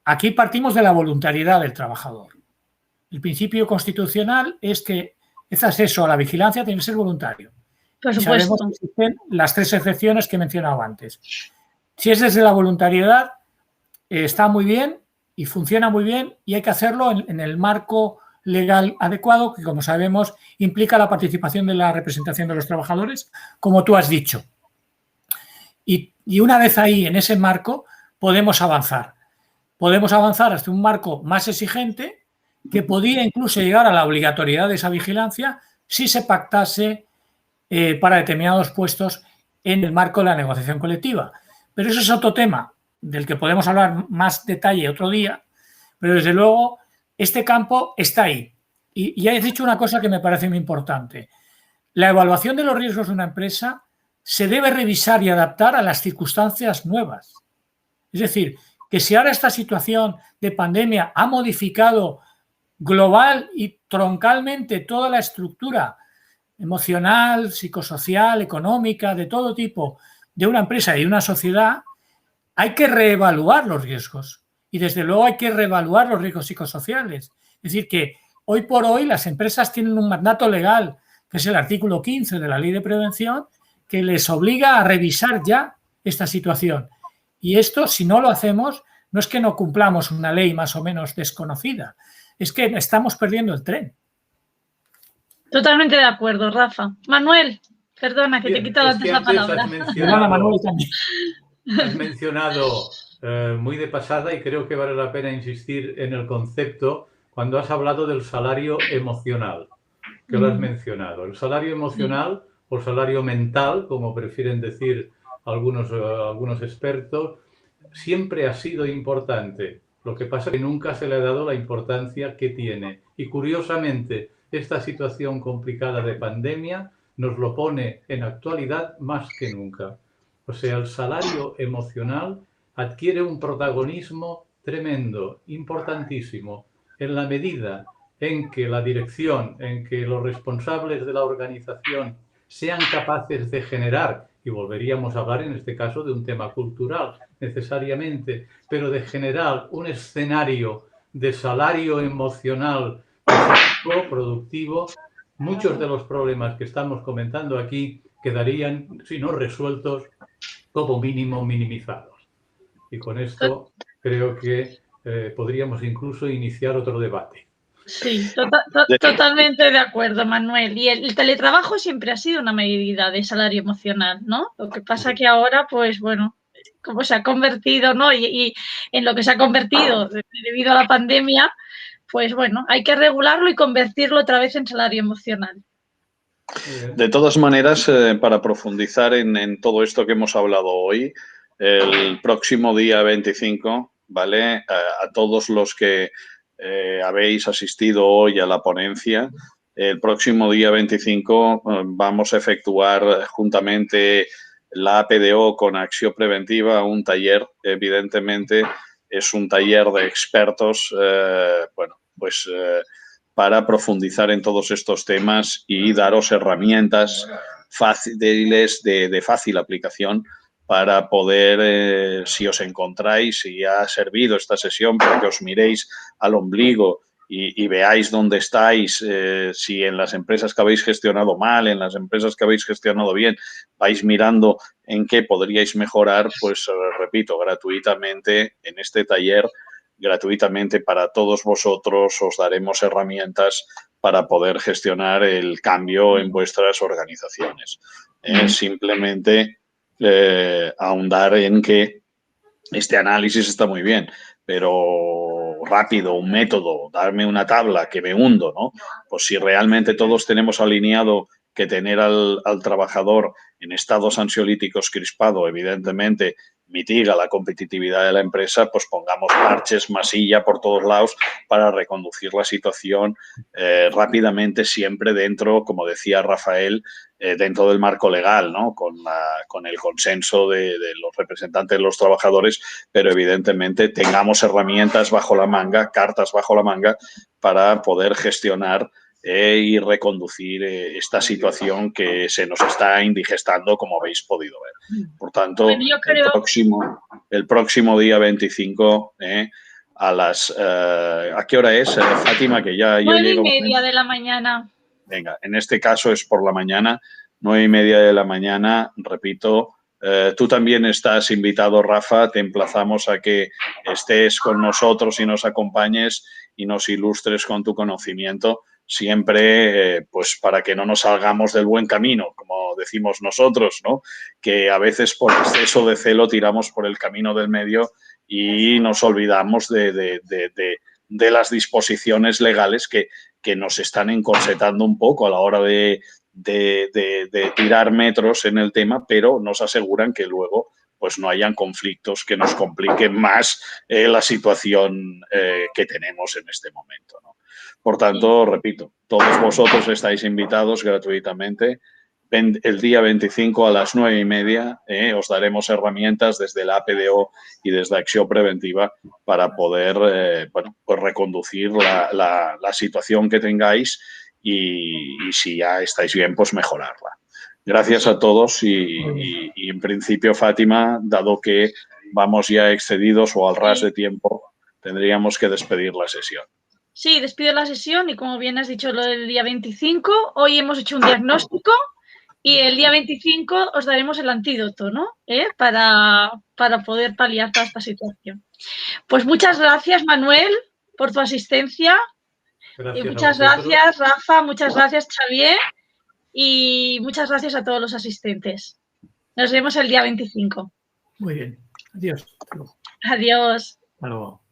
Aquí partimos de la voluntariedad del trabajador. El principio constitucional es que ese acceso a la vigilancia tiene que ser voluntario. Por supuesto. Sabemos que existen las 3 excepciones que he mencionado antes. Si es desde la voluntariedad, está muy bien y funciona muy bien, y hay que hacerlo en el marco legal adecuado, que, como sabemos, implica la participación de la representación de los trabajadores, como tú has dicho. Y una vez ahí, en ese marco, podemos avanzar. Podemos avanzar hasta un marco más exigente, que podría incluso llegar a la obligatoriedad de esa vigilancia si se pactase para determinados puestos en el marco de la negociación colectiva. Pero eso es otro tema del que podemos hablar más detalle otro día, pero desde luego este campo está ahí. Y ya he dicho una cosa que me parece muy importante. La evaluación de los riesgos de una empresa se debe revisar y adaptar a las circunstancias nuevas. Es decir, que si ahora esta situación de pandemia ha modificado global y troncalmente toda la estructura emocional, psicosocial, económica, de todo tipo, de una empresa y de una sociedad, hay que reevaluar los riesgos. Y desde luego hay que reevaluar los riesgos psicosociales. Es decir, que hoy por hoy las empresas tienen un mandato legal, que es el artículo 15 de la Ley de Prevención, que les obliga a revisar ya esta situación. Y esto, si no lo hacemos, no es que no cumplamos una ley más o menos desconocida, es que estamos perdiendo el tren. Totalmente de acuerdo, Rafa. Manuel, perdona que te he quitado antes la palabra. Has mencionado muy de pasada, y creo que vale la pena insistir en el concepto cuando has hablado del salario emocional, que lo has mencionado. El salario emocional o salario mental, como prefieren decir algunos expertos, siempre ha sido importante. Lo que pasa es que nunca se le ha dado la importancia que tiene. Y curiosamente, esta situación complicada de pandemia nos lo pone en actualidad más que nunca. O sea, el salario emocional adquiere un protagonismo tremendo, importantísimo, en la medida en que la dirección, en que los responsables de la organización sean capaces de generar, y volveríamos a hablar en este caso de un tema cultural necesariamente, pero de generar un escenario de salario emocional productivo, muchos de los problemas que estamos comentando aquí quedarían, si no resueltos, como mínimo minimizados. Y con esto creo que podríamos incluso iniciar otro debate. Sí, totalmente de acuerdo, Manuel. Y el teletrabajo siempre ha sido una medida de salario emocional, ¿no? Lo que pasa que ahora, pues bueno, como se ha convertido, ¿no? Y en lo que se ha convertido debido a la pandemia, pues bueno, hay que regularlo y convertirlo otra vez en salario emocional. De todas maneras, para profundizar en todo esto que hemos hablado hoy, el próximo día 25, ¿vale? A todos los que habéis asistido hoy a la ponencia, el próximo día 25 vamos a efectuar juntamente la APDO con Acción Preventiva un taller. Evidentemente es un taller de expertos, para profundizar en todos estos temas y daros herramientas fáciles de fácil aplicación para poder, si os encontráis, si ha servido esta sesión para que os miréis al ombligo y veáis dónde estáis, si en las empresas que habéis gestionado mal, en las empresas que habéis gestionado bien, vais mirando en qué podríais mejorar, pues repito, gratuitamente en este taller, gratuitamente para todos vosotros os daremos herramientas para poder gestionar el cambio en vuestras organizaciones. Simplemente ahondar en que este análisis está muy bien, pero rápido, un método, darme una tabla que me hundo, ¿no? Pues si realmente todos tenemos alineado que tener al trabajador en estados ansiolíticos crispado, evidentemente, mitiga la competitividad de la empresa, pues pongamos parches, masilla por todos lados para reconducir la situación rápidamente, siempre dentro, como decía Rafael, dentro del marco legal, ¿no? Con el consenso de los representantes de los trabajadores, pero evidentemente tengamos herramientas bajo la manga, cartas bajo la manga, para poder gestionar y reconducir esta situación que se nos está indigestando, como habéis podido ver. Por tanto, el próximo día 25 a las... ¿a qué hora es, Fátima? Que ya yo llego... 9:30 de la mañana. Venga, en este caso es por la mañana, 9:30 de la mañana, repito. Tú también estás invitado, Rafa, te emplazamos a que estés con nosotros y nos acompañes y nos ilustres con tu conocimiento, siempre pues para que no nos salgamos del buen camino, como decimos nosotros, ¿no? Que a veces por exceso de celo tiramos por el camino del medio y nos olvidamos de las disposiciones legales que nos están encorsetando un poco a la hora de tirar metros en el tema, pero nos aseguran que luego pues no hayan conflictos que nos compliquen más la situación que tenemos en este momento, ¿no? Por tanto, repito, todos vosotros estáis invitados gratuitamente el día 25 a las 9:30 os daremos herramientas desde la APDO y desde Acción Preventiva para poder pues reconducir la situación que tengáis y si ya estáis bien, pues mejorarla. Gracias a todos y en principio, Fátima, dado que vamos ya excedidos o al ras de tiempo, tendríamos que despedir la sesión. Sí, despido la sesión y como bien has dicho lo del día 25, hoy hemos hecho un diagnóstico y el día 25 os daremos el antídoto, ¿no? Para poder paliar toda esta situación. Pues muchas gracias, Manuel, por tu asistencia. Gracias muchas gracias, Rafa, muchas gracias, Xavier, y muchas gracias a todos los asistentes. Nos vemos el día 25. Muy bien. Adiós. Adiós. Hasta luego.